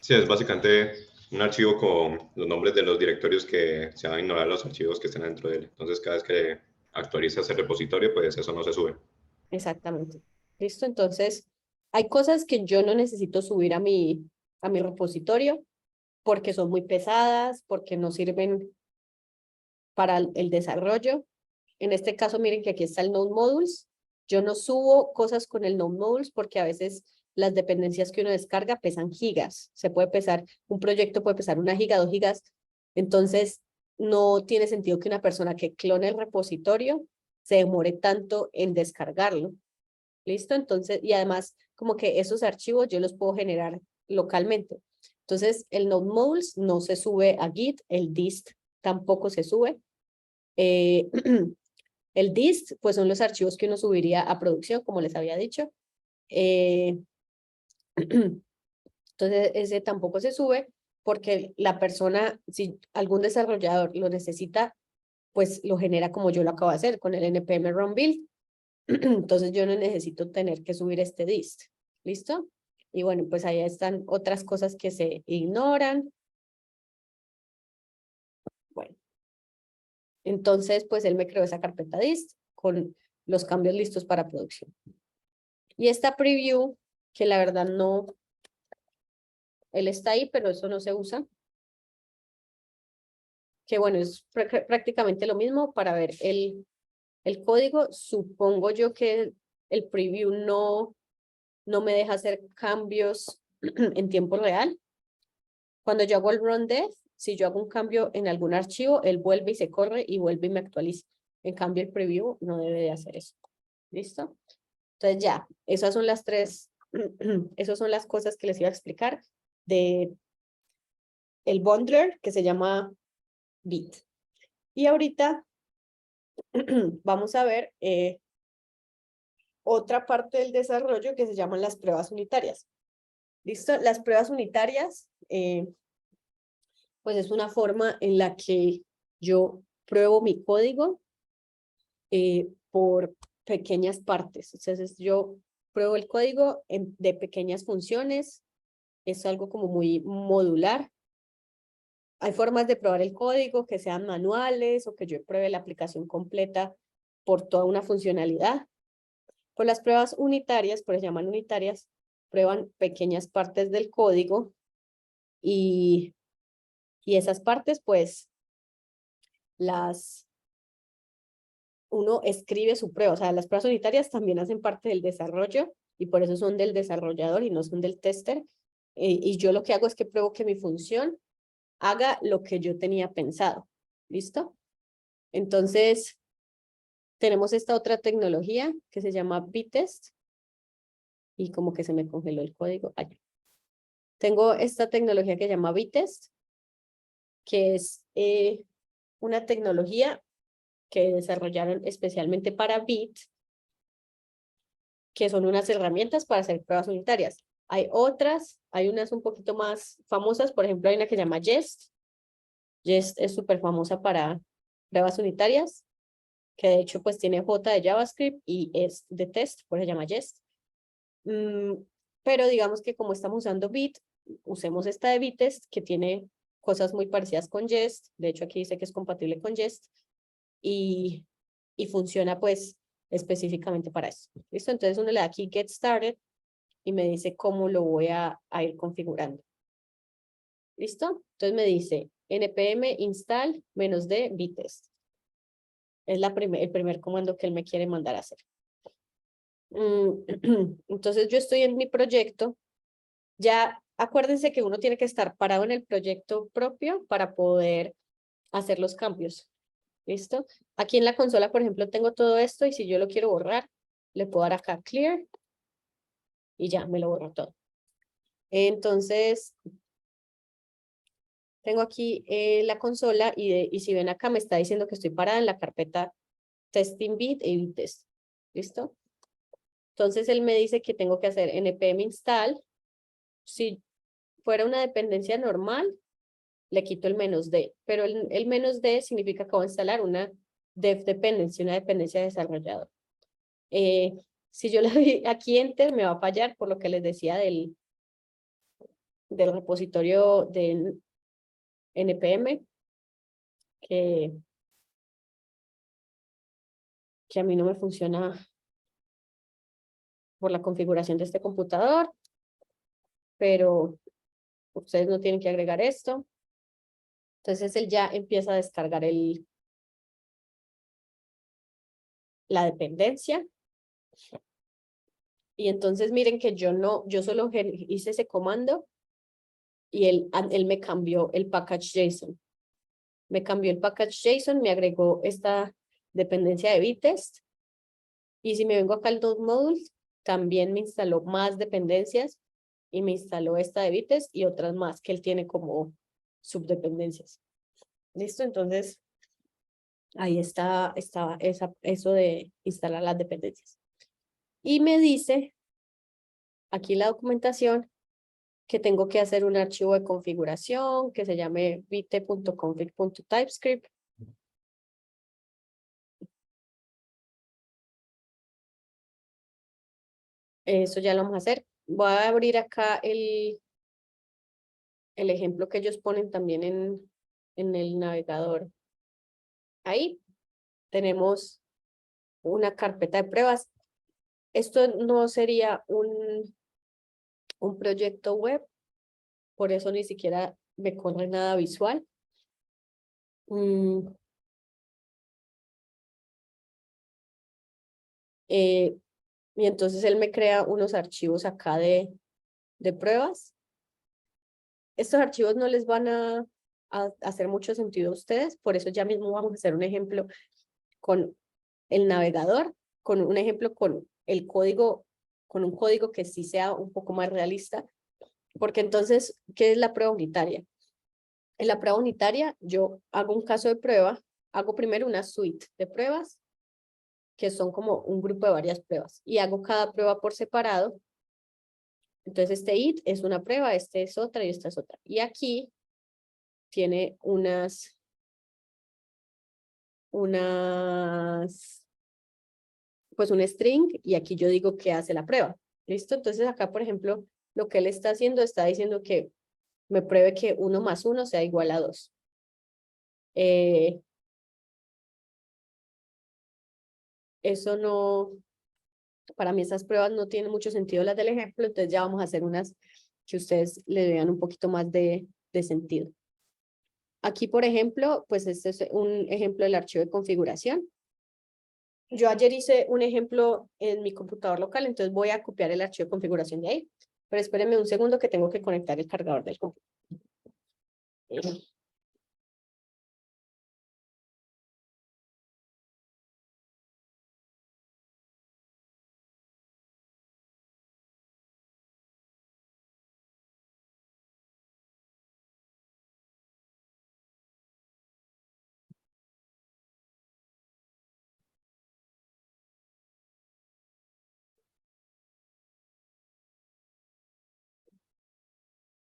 Sí, es básicamente un archivo con los nombres de los directorios que se van a ignorar los archivos que estén dentro de él. Entonces, cada vez que actualizas el repositorio, pues eso no se sube. Exactamente. ¿Listo? Entonces, hay cosas que yo no necesito subir a mi repositorio porque son muy pesadas, porque no sirven para el desarrollo. En este caso, miren que aquí está el Node Modules. Yo no subo cosas con el Node Modules porque a veces las dependencias que uno descarga pesan gigas. Se puede pesar, un proyecto puede pesar 1 giga, 2 gigas. Entonces, no tiene sentido que una persona que clone el repositorio se demore tanto en descargarlo. ¿Listo? Entonces, y además, como que esos archivos yo los puedo generar localmente. Entonces, el Node Modules no se sube a Git, el dist tampoco se sube. El dist, pues son los archivos que uno subiría a producción, como les había dicho. Entonces, ese tampoco se sube porque la persona, si algún desarrollador lo necesita, pues lo genera como yo lo acabo de hacer con el npm run build. Entonces yo no necesito tener que subir este dist. ¿Listo? Y bueno, pues ahí están otras cosas que se ignoran. Bueno, entonces pues él me creó esa carpeta dist con los cambios listos para producción. Y esta preview, que la verdad no, él está ahí, pero eso no se usa. Que bueno, es prácticamente lo mismo para ver el código. Supongo yo que el preview no me deja hacer cambios en tiempo real. Cuando yo hago el run dev, si yo hago un cambio en algún archivo, él vuelve y se corre y vuelve y me actualiza. En cambio, el preview no debe de hacer eso. ¿Listo? Entonces ya, esas son las tres, esas son las cosas que les iba a explicar de el bundler que se llama Bit. Y ahorita vamos a ver otra parte del desarrollo que se llaman las pruebas unitarias. ¿Listo? Las pruebas unitarias, pues es una forma en la que yo pruebo mi código por pequeñas partes. Entonces yo pruebo el código de pequeñas funciones. Es algo como muy modular. Hay formas de probar el código que sean manuales o que yo pruebe la aplicación completa por toda una funcionalidad. Por las pruebas unitarias, por eso se llaman unitarias, prueban pequeñas partes del código y esas partes pues uno escribe su prueba. O sea, las pruebas unitarias también hacen parte del desarrollo y por eso son del desarrollador y no son del tester. Y yo lo que hago es que pruebo que mi función haga lo que yo tenía pensado. ¿Listo? Entonces, tenemos esta otra tecnología que se llama Bitest y como que se me congeló el código. Allá. Tengo esta tecnología que se llama Bitest, que es una tecnología que desarrollaron especialmente para Bit, que son unas herramientas para hacer pruebas unitarias. Hay otras, hay unas un poquito más famosas, por ejemplo, hay una que se llama Jest. Jest es súper famosa para pruebas unitarias, que de hecho pues tiene J de JavaScript y es de test, por eso se llama Jest. Pero digamos que como estamos usando Bit, usemos esta de Bitest, que tiene cosas muy parecidas con Jest. De hecho, aquí dice que es compatible con Jest y funciona pues específicamente para eso. ¿Listo? Entonces uno le da aquí Get Started y me dice cómo lo voy a ir configurando. ¿Listo? Entonces me dice npm install -d bitest. Es el primer comando que él me quiere mandar a hacer. Entonces yo estoy en mi proyecto. Ya acuérdense que uno tiene que estar parado en el proyecto propio para poder hacer los cambios. ¿Listo? Aquí en la consola, por ejemplo, tengo todo esto y si yo lo quiero borrar, le puedo dar acá clear y ya me lo borro todo. Entonces, tengo aquí la consola y si ven acá me está diciendo que estoy parada en la carpeta testing bit y bitest. ¿Listo? Entonces él me dice que tengo que hacer npm install. Si fuera una dependencia normal, le quito el "-d", pero el "-d" significa que voy a instalar una dev dependency, una dependencia de desarrollador. Si yo le doy aquí enter, me va a fallar por lo que les decía del repositorio de npm, que a mí no me funciona por la configuración de este computador, pero ustedes no tienen que agregar esto. Entonces él ya empieza a descargar la dependencia. Y entonces miren que yo solo hice ese comando y él me cambió el package JSON. Me cambió el package JSON, me agregó esta dependencia de Vitest. Y si me vengo acá al Node Modules, también me instaló más dependencias y me instaló esta de Vitest y otras más que él tiene como subdependencias. ¿Listo? Entonces, ahí está eso de instalar las dependencias. Y me dice, aquí la documentación, que tengo que hacer un archivo de configuración que se llame vite.config.typescript. Eso ya lo vamos a hacer. Voy a abrir acá el ejemplo que ellos ponen también en el navegador. Ahí tenemos una carpeta de pruebas. Esto no sería un proyecto web, por eso ni siquiera me corre nada visual. Y entonces él me crea unos archivos acá de pruebas. Estos archivos no les van a hacer mucho sentido a ustedes, por eso ya mismo vamos a hacer un ejemplo con el navegador, con un ejemplo con el código, con un código que sí sea un poco más realista, porque entonces, ¿qué es la prueba unitaria? En la prueba unitaria yo hago un caso de prueba, hago primero una suite de pruebas, que son como un grupo de varias pruebas, y hago cada prueba por separado. Entonces este it es una prueba, este es otra y esta es otra. Y aquí tiene pues un string, y aquí yo digo que hace la prueba. ¿Listo? Entonces acá, por ejemplo, lo que él está haciendo, está diciendo que me pruebe que 1 más 1 sea igual a 2. Eso no, para mí esas pruebas no tienen mucho sentido las del ejemplo, entonces ya vamos a hacer unas que ustedes le vean un poquito más de sentido. Aquí, por ejemplo, pues este es un ejemplo del archivo de configuración. Yo ayer hice un ejemplo en mi computador local, entonces voy a copiar el archivo de configuración de ahí. Pero espérenme un segundo que tengo que conectar el cargador del computador.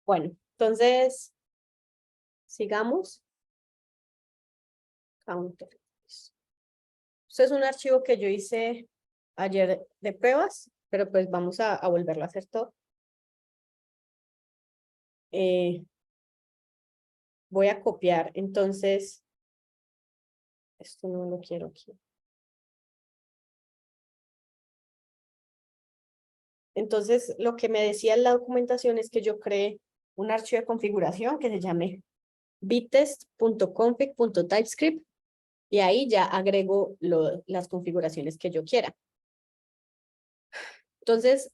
Bueno, entonces, sigamos. Counter. Esto es un archivo que yo hice ayer de pruebas, pero pues vamos a volverlo a hacer todo. Voy a copiar, entonces, esto no lo quiero aquí. Entonces, lo que me decía en la documentación es que yo creé un archivo de configuración que se llame vitest.config.typescript y ahí ya agrego las configuraciones que yo quiera. Entonces,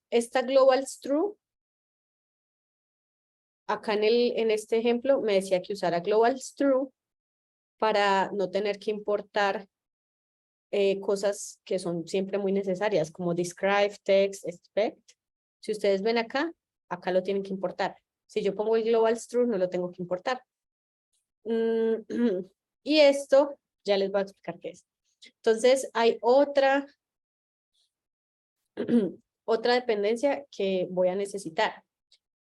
esta global true, acá en este ejemplo me decía que usara global true para no tener que importar cosas que son siempre muy necesarias, como describe, text, expect. Si ustedes ven acá lo tienen que importar. Si yo pongo el global true, no lo tengo que importar. Y esto ya les voy a explicar qué es. Entonces, hay otra otra dependencia que voy a necesitar,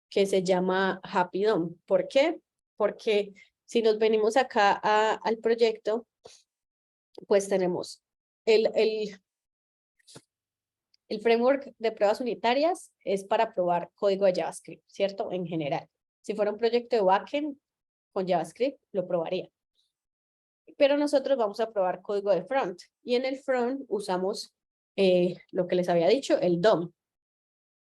que se llama Happy DOM. ¿Por qué? Porque si nos venimos acá al proyecto, pues tenemos el framework de pruebas unitarias es para probar código de JavaScript, ¿cierto? En general. Si fuera un proyecto de backend con JavaScript, lo probaría. Pero nosotros vamos a probar código de front. Y en el front usamos lo que les había dicho, el DOM.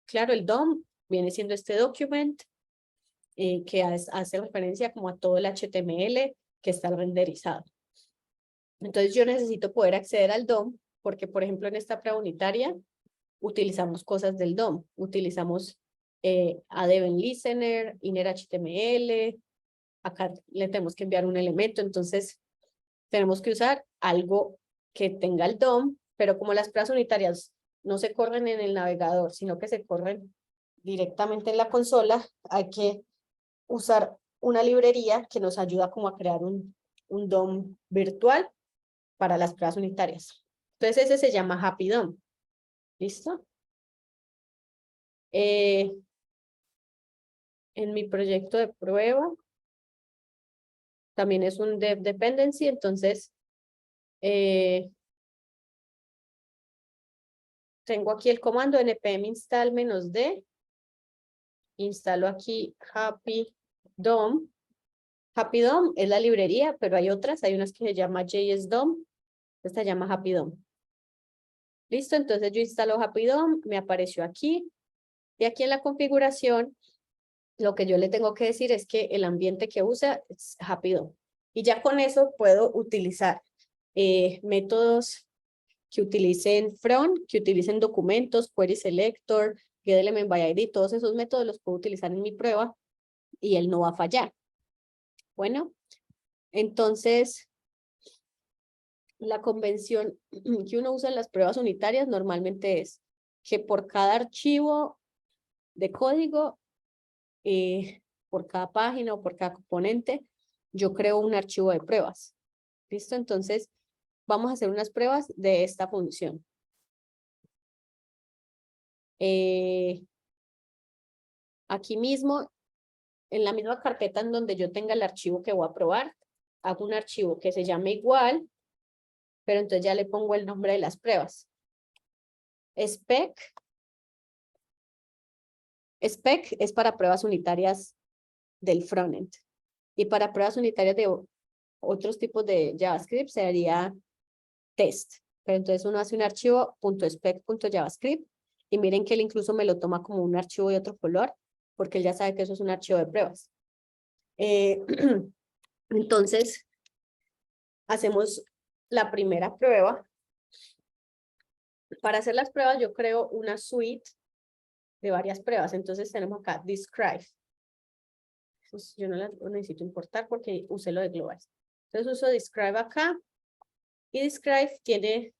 Claro, el DOM viene siendo este document que hace referencia como a todo el HTML que está renderizado. Entonces yo necesito poder acceder al DOM porque, por ejemplo, en esta prueba unitaria utilizamos cosas del DOM. Utilizamos add event listener, inner HTML. Acá le tenemos que enviar un elemento. Entonces tenemos que usar algo que tenga el DOM, pero como las pruebas unitarias no se corren en el navegador, sino que se corren directamente en la consola, hay que usar una librería que nos ayuda como a crear un DOM virtual para las pruebas unitarias. Entonces ese se llama Happy DOM. ¿Listo? En mi proyecto de prueba también es un dev dependency, entonces tengo aquí el comando npm install -d, instalo aquí Happy DOM. Happy DOM es la librería, pero hay otras, hay unas que se llama JS DOM, esta se llama Happy DOM. Listo, entonces yo instalo Happy DOM, me apareció aquí, y aquí en la configuración, lo que yo le tengo que decir es que el ambiente que usa es Happy DOM. Y ya con eso puedo utilizar métodos que utilicen front, que utilicen documentos, query selector, getElement by ID, todos esos métodos los puedo utilizar en mi prueba y él no va a fallar. Bueno, entonces la convención que uno usa en las pruebas unitarias normalmente es que por cada archivo de código, por cada página o por cada componente, yo creo un archivo de pruebas. ¿Listo? Entonces, vamos a hacer unas pruebas de esta función. Aquí mismo, en la misma carpeta en donde yo tenga el archivo que voy a probar, hago un archivo que se llame igual, pero entonces ya le pongo el nombre de las pruebas. Spec es para pruebas unitarias del frontend. Y para pruebas unitarias de otros tipos de JavaScript sería test. Pero entonces uno hace un archivo .spec.javascript y miren que él incluso me lo toma como un archivo de otro color porque él ya sabe que eso es un archivo de pruebas. Entonces, hacemos la primera prueba. Para hacer las pruebas yo creo una suite de varias pruebas. Entonces tenemos acá describe. Pues yo no la necesito importar porque usé lo de global. Entonces uso describe acá y describe tiene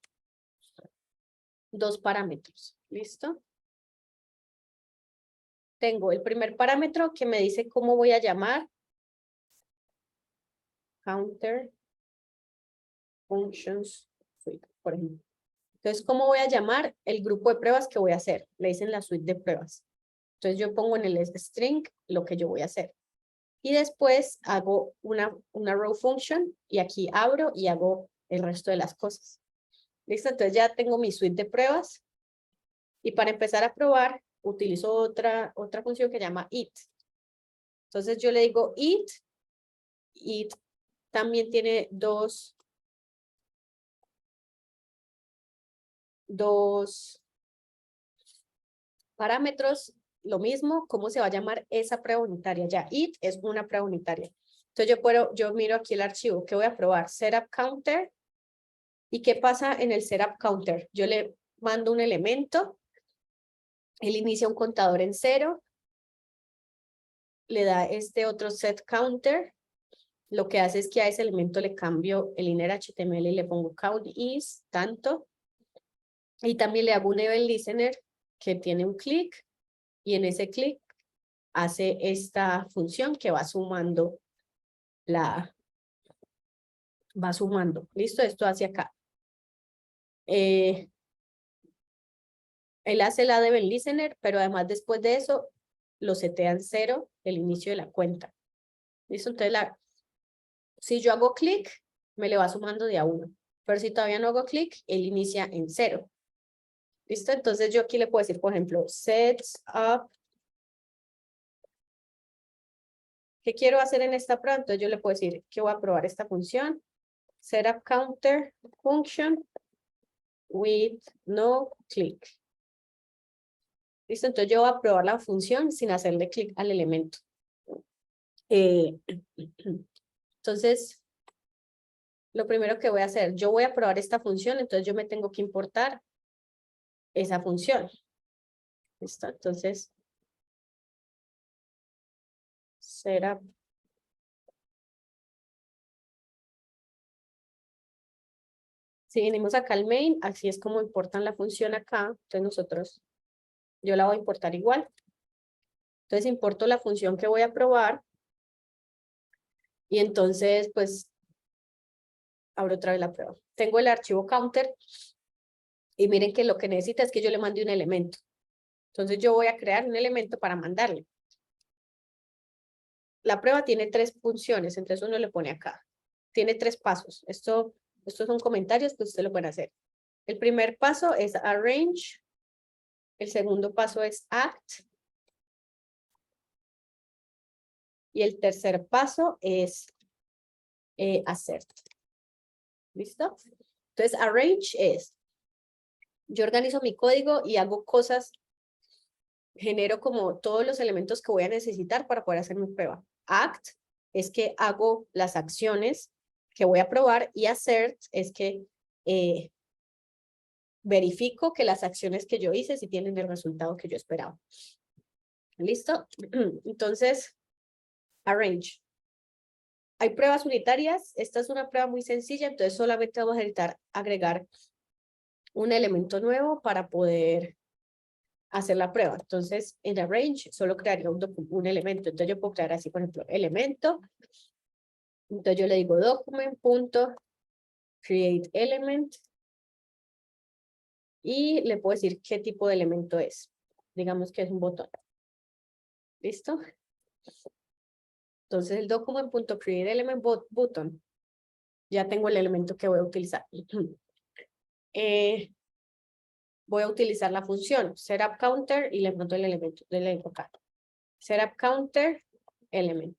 dos parámetros. ¿Listo? Tengo el primer parámetro que me dice cómo voy a llamar counter functions suite, por ejemplo. Entonces, ¿cómo voy a llamar el grupo de pruebas que voy a hacer? Le dicen la suite de pruebas. Entonces, yo pongo en el string lo que yo voy a hacer. Y después hago una row function y aquí abro y hago el resto de las cosas. ¿Listo? Entonces ya tengo mi suite de pruebas. Y para empezar a probar, utilizo otra función que se llama it. Entonces yo le digo it también tiene dos parámetros, lo mismo, cómo se va a llamar esa prueba unitaria. Ya, it es una prueba unitaria. Entonces yo miro aquí el archivo, ¿qué voy a probar? Setup counter. ¿Y qué pasa en el setup counter? Yo le mando un elemento, él inicia un contador en 0, le da este otro set counter, lo que hace es que a ese elemento le cambio el inner HTML y le pongo count is tanto, y también le hago un event listener que tiene un click, y en ese click hace esta función que va sumando ¿listo? Esto hacia acá. Él hace la de listener, pero además después de eso lo setea en 0 el inicio de la cuenta. ¿Listo? Entonces, si yo hago clic, me le va sumando de a 1. Pero si todavía no hago clic, él inicia en 0. ¿Listo? Entonces yo aquí le puedo decir, por ejemplo, sets up. ¿Qué quiero hacer en esta prueba? Entonces yo le puedo decir que voy a probar esta función. Setup counter function with no click. ¿Listo? Entonces yo voy a probar la función sin hacerle clic al elemento. Entonces, lo primero que voy a hacer, yo voy a probar esta función, entonces yo me tengo que importar esa función. ¿Listo? Entonces, setup. Si venimos acá al main, así es como importan la función acá. Entonces yo la voy a importar igual. Entonces importo la función que voy a probar. Y entonces, pues, abro otra vez la prueba. Tengo el archivo counter. Y miren que lo que necesita es que yo le mande un elemento. Entonces yo voy a crear un elemento para mandarle. La prueba tiene 3 funciones, entonces uno le pone acá. Tiene 3 pasos. Estos son comentarios que usted lo puede hacer. El primer paso es arrange. El segundo paso es act. Y el tercer paso es hacer. ¿Listo? Entonces, arrange es, yo organizo mi código y hago cosas, genero como todos los elementos que voy a necesitar para poder hacer mi prueba. Act es que hago las acciones que voy a probar y assert es que verifico que las acciones que yo hice sí tienen el resultado que yo esperaba. ¿Listo? Entonces, arrange. Hay pruebas unitarias. Esta es una prueba muy sencilla, entonces solamente vamos a necesitar agregar un elemento nuevo para poder hacer la prueba. Entonces, en arrange solo crearía un elemento. Entonces yo puedo crear así, por ejemplo, elemento. Entonces yo le digo document.createElement y le puedo decir qué tipo de elemento es. Digamos que es un botón. ¿Listo? Entonces el document.createElement button. Ya tengo el elemento que voy a utilizar. Voy a utilizar la función setupCounter y le monto el elemento. Le digo acá. setupCounter element.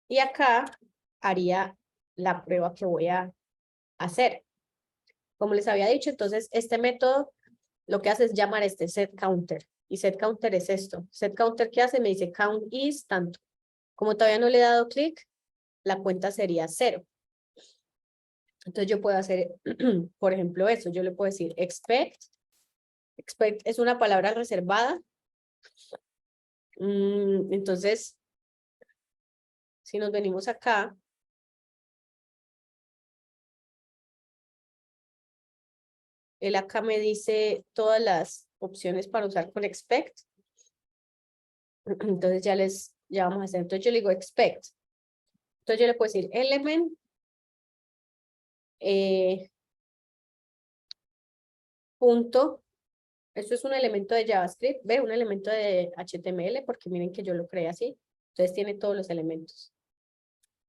Y acá haría la prueba que voy a hacer. Como les había dicho, entonces este método lo que hace es llamar este setCounter. Y setCounter es esto. setCounter, ¿qué hace? Me dice count is tanto. Como todavía no le he dado clic, la cuenta sería 0. Entonces yo puedo hacer, por ejemplo, eso. Yo le puedo decir expect. Expect es una palabra reservada. Entonces, si nos venimos acá, él acá me dice todas las opciones para usar con expect. Entonces ya vamos a hacer. Entonces yo le digo expect. Entonces yo le puedo decir element punto. Esto es un elemento de JavaScript, ve, un elemento de HTML, porque miren que yo lo creé así. Entonces tiene todos los elementos.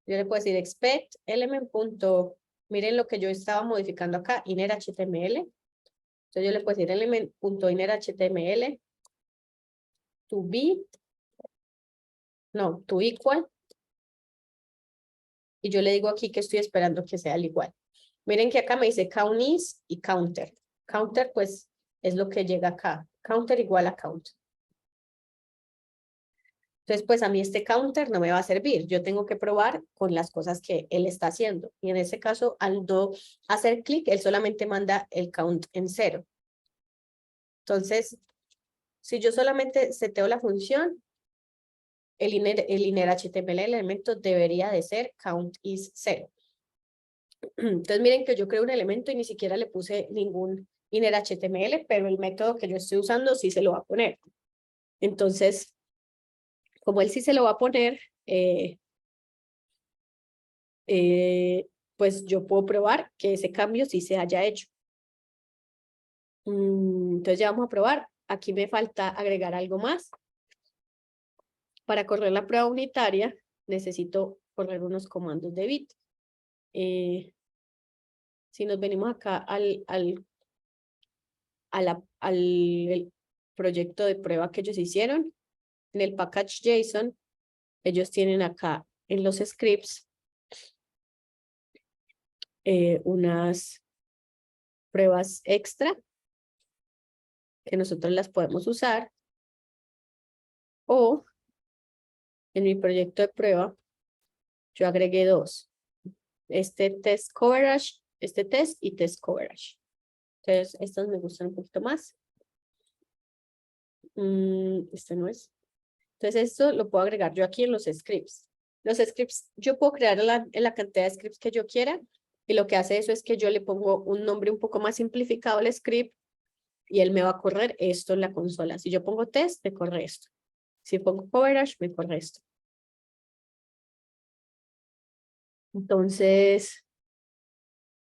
Yo le puedo decir expect element punto. Miren lo que yo estaba modificando acá, inner HTML. Entonces yo le puedo decir element punto inner HTML to be, no, to equal. Y yo le digo aquí que estoy esperando que sea el igual. Miren que acá me dice count is y counter. Counter, pues, es lo que llega acá. Counter igual a count. Entonces, pues a mí este counter no me va a servir. Yo tengo que probar con las cosas que él está haciendo. Y en ese caso, al no hacer clic, él solamente manda el count en 0. Entonces, si yo solamente seteo la función, el inner HTML elemento debería de ser count is 0. Entonces, miren que yo creo un elemento y ni siquiera le puse ningún inner HTML, pero el método que yo estoy usando sí se lo va a poner. Entonces, como él sí se lo va a poner, pues yo puedo probar que ese cambio sí se haya hecho. Entonces ya vamos a probar. Aquí me falta agregar algo más. Para correr la prueba unitaria, necesito correr unos comandos de bit. Si nos venimos acá al el proyecto de prueba que ellos hicieron, en el package JSON, ellos tienen acá en los scripts unas pruebas extra que nosotros las podemos usar, o en mi proyecto de prueba yo agregué dos, este test coverage, este test y test coverage. Entonces estas me gustan un poquito más. Este no es. Entonces esto lo puedo agregar yo aquí en los scripts. Los scripts yo puedo crear en la cantidad de scripts que yo quiera, y lo que hace eso es que yo le pongo un nombre un poco más simplificado al script y él me va a correr esto en la consola. Si yo pongo test, me corre esto. Si pongo coverage, me corre esto. Entonces,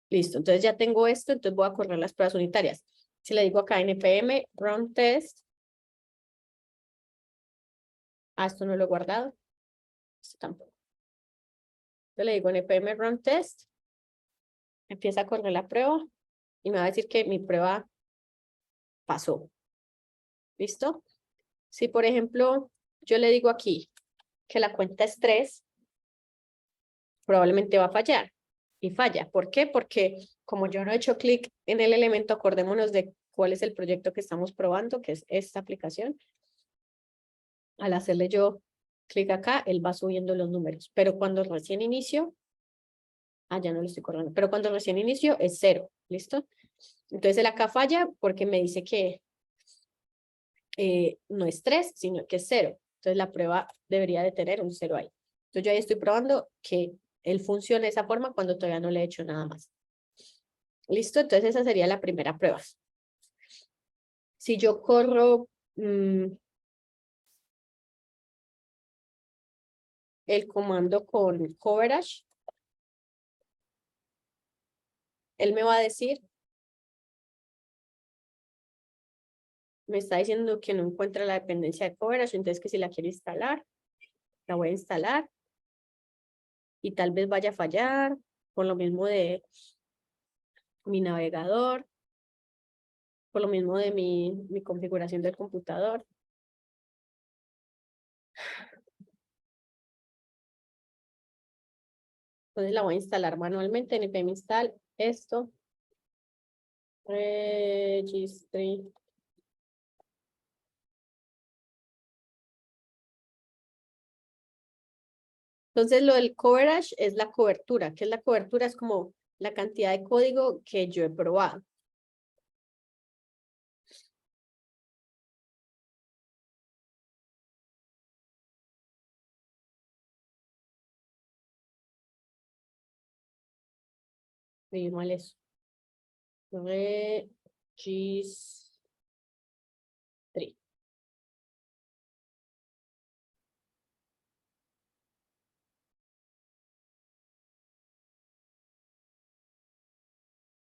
listo. Entonces ya tengo esto, entonces voy a correr las pruebas unitarias. Si le digo acá npm run test, esto no lo he guardado, esto tampoco. Entonces le digo npm run test, empieza a correr la prueba y me va a decir que mi prueba pasó. ¿Listo? Si, por ejemplo, yo le digo aquí que la cuenta es 3, probablemente va a fallar. Y falla. ¿Por qué? Porque como yo no he hecho clic en el elemento, acordémonos de cuál es el proyecto que estamos probando, que es esta aplicación. Al hacerle yo clic acá, él va subiendo los números. Pero cuando recién inicio, ya no lo estoy corriendo, pero cuando recién inicio es 0. ¿Listo? Entonces él acá falla porque me dice que no es 3, sino que es 0. Entonces la prueba debería de tener un 0 ahí. Entonces yo ahí estoy probando que él funciona de esa forma cuando todavía no le he hecho nada más. ¿Listo? Entonces esa sería la primera prueba. Si yo corro el comando con coverage, él me va a decir, me está diciendo que no encuentra la dependencia de coverage, entonces que si la quiero instalar, la voy a instalar y tal vez vaya a fallar por lo mismo de mi navegador, por lo mismo de mi configuración del computador. Entonces la voy a instalar manualmente en npm install esto, registry. Entonces lo del coverage es la cobertura. ¿Qué es la cobertura? Es como la cantidad de código que yo he probado. Me dio mal eso. Registry.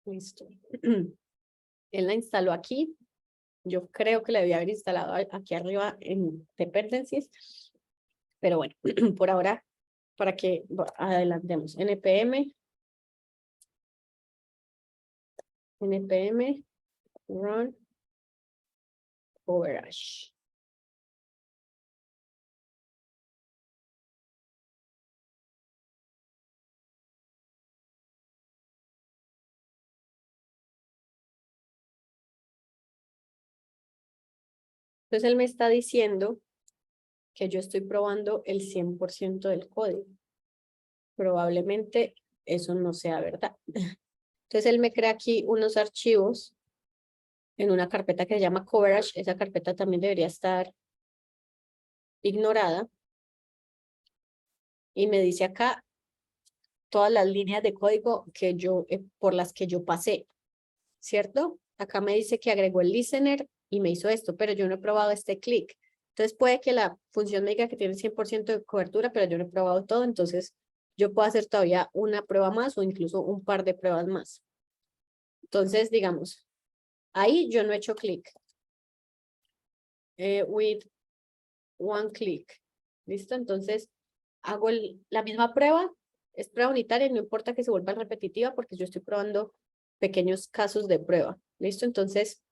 Listo. Él la instaló aquí. Yo creo que la debía haber instalado aquí arriba en dependencies. Pero bueno, por ahora, para que adelantemos. npm run coverage. Entonces él me está diciendo que yo estoy probando el 100% del código. Probablemente eso no sea verdad. Entonces él me crea aquí unos archivos en una carpeta que se llama coverage. Esa carpeta también debería estar ignorada. Y me dice acá todas las líneas de código que por las que yo pasé, ¿cierto? Acá me dice que agregó el listener y me hizo esto, pero yo no he probado este click. Entonces puede que la función me diga que tiene 100% de cobertura, pero yo no he probado todo, entonces yo puedo hacer todavía una prueba más o incluso un par de pruebas más. Entonces, digamos, Ahí yo no he hecho clic. With one click. ¿Listo? Entonces, hago la misma prueba. Es prueba unitaria, no importa que se vuelva repetitiva porque yo estoy probando pequeños casos de prueba. ¿Listo? Entonces,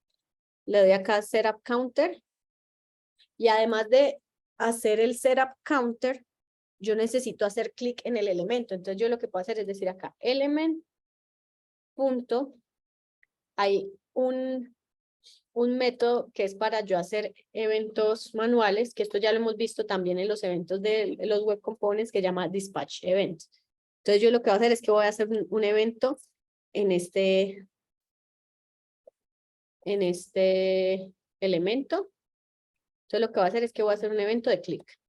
le doy acá Setup Counter. Y además de hacer el Setup Counter, yo necesito hacer clic en el elemento. Entonces, yo lo que puedo hacer es decir acá, element, punto, hay un método que es para yo hacer eventos manuales, que esto ya lo hemos visto también en los eventos de los web components, que llama dispatch event. Entonces yo lo que voy a hacer es que voy a hacer un evento en este elemento. Entonces lo que voy a hacer es que voy a hacer un evento de clic.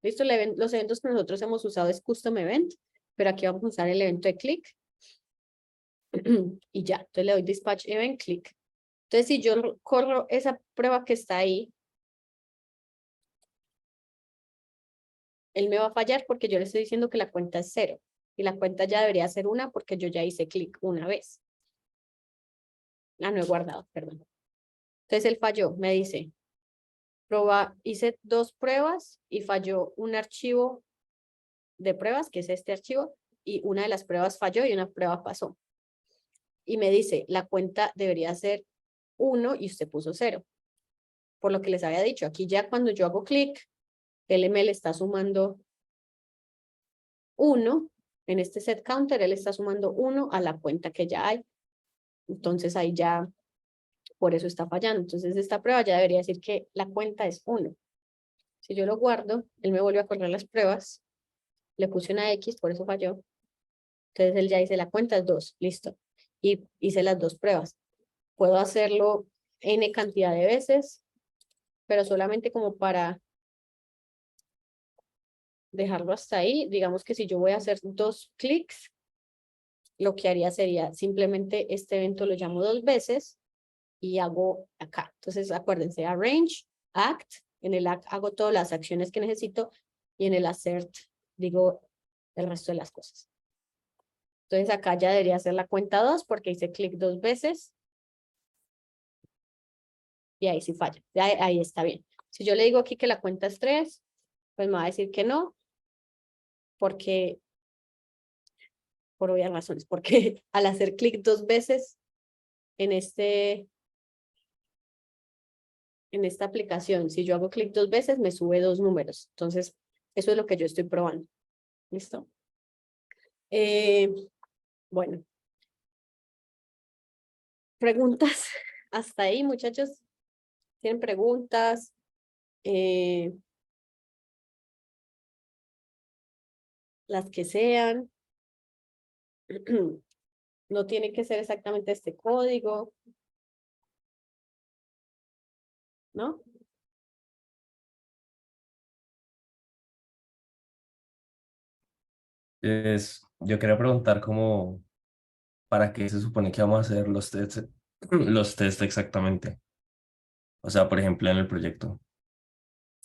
¿Listo? Los eventos que nosotros hemos usado es custom event, pero aquí vamos a usar el evento de clic. Y ya, entonces le doy dispatch event click. Entonces, si yo corro esa prueba que está ahí, él me va a fallar porque yo le estoy diciendo que la cuenta es 0. Y la cuenta ya debería ser 1 porque yo ya hice clic una vez. Ah, no he guardado, perdón. Entonces él falló, me dice, hice 2 pruebas y falló un archivo de pruebas, que es este archivo, y una de las pruebas falló y una prueba pasó. Y me dice, la cuenta debería ser 1 y usted puso 0. Por lo que les había dicho, aquí ya cuando yo hago clic, LML está sumando 1, en este set counter, él está sumando 1 a la cuenta que ya hay. Entonces ahí ya, por eso está fallando. Entonces esta prueba ya debería decir que la cuenta es 1. Si yo lo guardo, él me vuelve a correr las pruebas. Le puse una X, por eso falló. Entonces él ya dice la cuenta es 2, listo. Y hice las 2 pruebas. Puedo hacerlo N cantidad de veces, pero solamente como para dejarlo hasta ahí. Digamos que si yo voy a hacer 2 clics, lo que haría sería simplemente este evento lo llamo 2 veces y hago acá. Entonces acuérdense, arrange, act, en el act hago todas las acciones que necesito y en el assert digo el resto de las cosas. Entonces acá ya debería hacer la cuenta 2 porque hice clic 2 veces y ahí sí falla. Ahí está bien. Si yo le digo aquí que la cuenta es 3, pues me va a decir que no, porque por obvias razones, porque al hacer clic 2 veces en esta aplicación, si yo hago clic 2 veces, me sube 2 números. Entonces, eso es lo que yo estoy probando. ¿Listo? Bueno. ¿Preguntas? Hasta ahí, muchachos. ¿Tienen preguntas? Las que sean. No tiene que ser exactamente este código. ¿No? Yo quería preguntar cómo, ¿para qué se supone que vamos a hacer los test exactamente? O sea, por ejemplo, en el proyecto.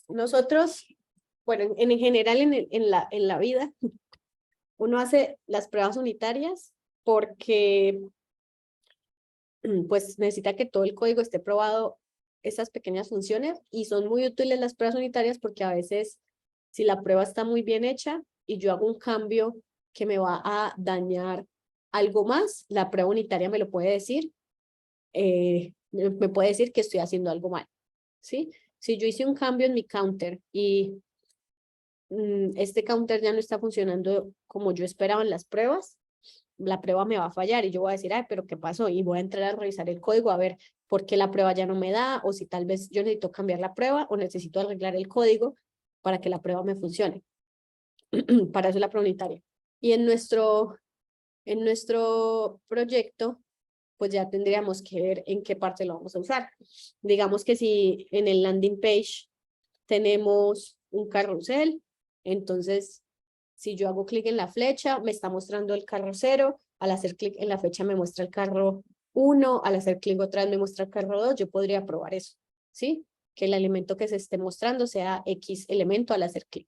Nosotros, bueno, en general en la vida, uno hace las pruebas unitarias porque pues necesita que todo el código esté probado esas pequeñas funciones y son muy útiles las pruebas unitarias porque a veces si la prueba está muy bien hecha y yo hago un cambio que me va a dañar algo más, la prueba unitaria me lo puede decir, me puede decir que estoy haciendo algo mal, ¿sí? Si yo hice un cambio en mi counter y este counter ya no está funcionando como yo esperaba en las pruebas, la prueba me va a fallar y yo voy a decir, ay, pero ¿qué pasó? Y voy a entrar a revisar el código a ver por qué la prueba ya no me da o si tal vez yo necesito cambiar la prueba o necesito arreglar el código para que la prueba me funcione. Para eso es la prueba unitaria. Y en nuestro proyecto, pues ya tendríamos que ver en qué parte lo vamos a usar. Digamos que si en el landing page tenemos un carrusel, entonces si yo hago clic en la flecha, me está mostrando el carro 0, al hacer clic en la flecha me muestra el carro 1, al hacer clic otra vez me muestra el carro 2, yo podría probar eso, ¿sí? Que el elemento que se esté mostrando sea X elemento al hacer clic.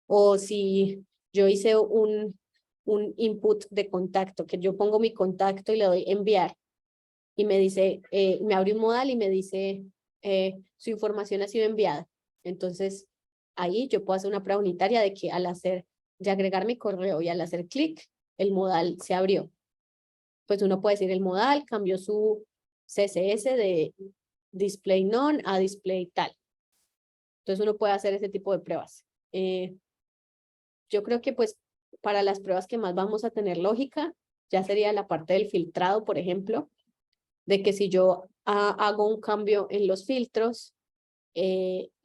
O si yo hice un input de contacto, que yo pongo mi contacto y le doy enviar, y me dice, me abre un modal y me dice, su información ha sido enviada. Entonces, ahí yo puedo hacer una prueba unitaria de que de agregar mi correo y al hacer clic, el modal se abrió. Pues uno puede decir el modal cambió su CSS de display none a display tal. Entonces uno puede hacer ese tipo de pruebas. Yo creo que pues para las pruebas que más vamos a tener lógica, ya sería la parte del filtrado, por ejemplo, de que si yo hago un cambio en los filtros, el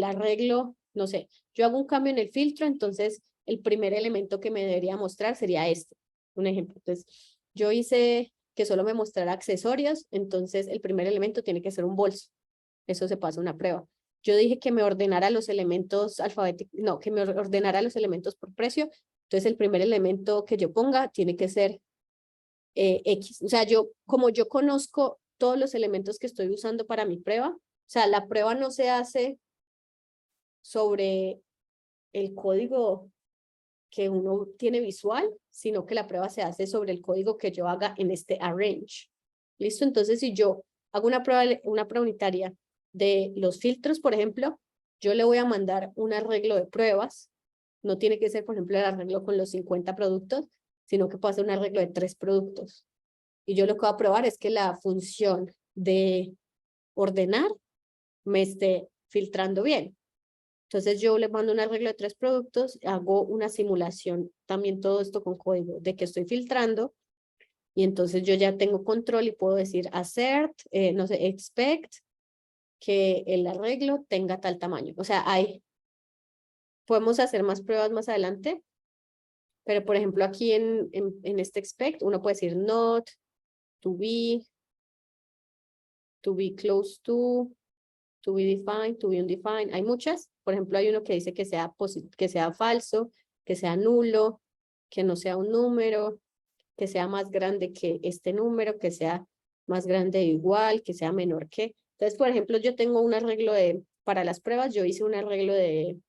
arreglo, no sé, yo hago un cambio en el filtro, entonces el primer elemento que me debería mostrar sería este, un ejemplo. Entonces, yo hice que solo me mostrara accesorios, entonces el primer elemento tiene que ser un bolso. Eso se pasa una prueba. Yo dije que me ordenara los elementos alfabéticos, no, que me ordenara los elementos por precio, entonces el primer elemento que yo ponga tiene que ser X. O sea, como yo conozco todos los elementos que estoy usando para mi prueba, o sea, la prueba no se hace sobre el código que uno tiene visual, sino que la prueba se hace sobre el código que yo haga en este arrange. ¿Listo? Entonces, si yo hago una prueba unitaria de los filtros, por ejemplo, yo le voy a mandar un arreglo de pruebas. No tiene que ser, por ejemplo, el arreglo con los 50 productos, sino que puede ser un arreglo de 3 productos. Y yo lo que voy a probar es que la función de ordenar me esté filtrando bien. Entonces yo le mando un arreglo de 3 productos, hago una simulación, también todo esto con código, de que estoy filtrando, y entonces yo ya tengo control y puedo decir assert, no sé, expect que el arreglo tenga tal tamaño. O sea, podemos hacer más pruebas más adelante, pero por ejemplo aquí en este expect uno puede decir not, to be close to be defined, to be undefined. Hay muchas. Por ejemplo, hay uno que dice que sea falso, que sea nulo, que no sea un número, que sea más grande que este número, que sea más grande o igual, que sea menor que. Entonces, por ejemplo, yo tengo un arreglo para las pruebas, yo hice un arreglo de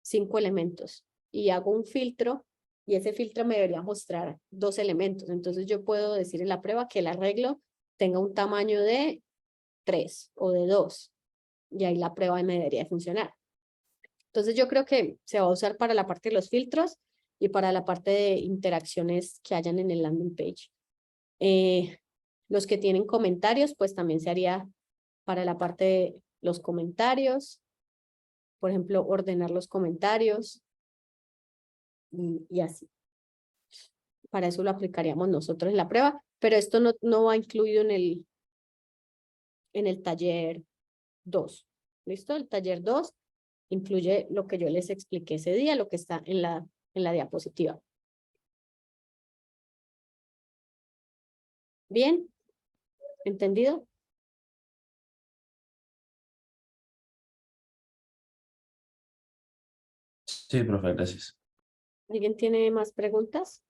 5 elementos y hago un filtro y ese filtro me debería mostrar 2 elementos. Entonces, yo puedo decir en la prueba que el arreglo tenga un tamaño de 3 o de 2. Y ahí la prueba me debería funcionar. Entonces yo creo que se va a usar para la parte de los filtros y para la parte de interacciones que hayan en el landing page. Los que tienen comentarios, pues también se haría para la parte de los comentarios. Por ejemplo, ordenar los comentarios y así. Para eso lo aplicaríamos nosotros en la prueba, pero esto no va incluido en el taller 2. ¿Listo? El taller 2 incluye lo que yo les expliqué ese día, lo que está en la diapositiva. ¿Bien? ¿Entendido? Sí, profe, gracias. ¿Alguien tiene más preguntas?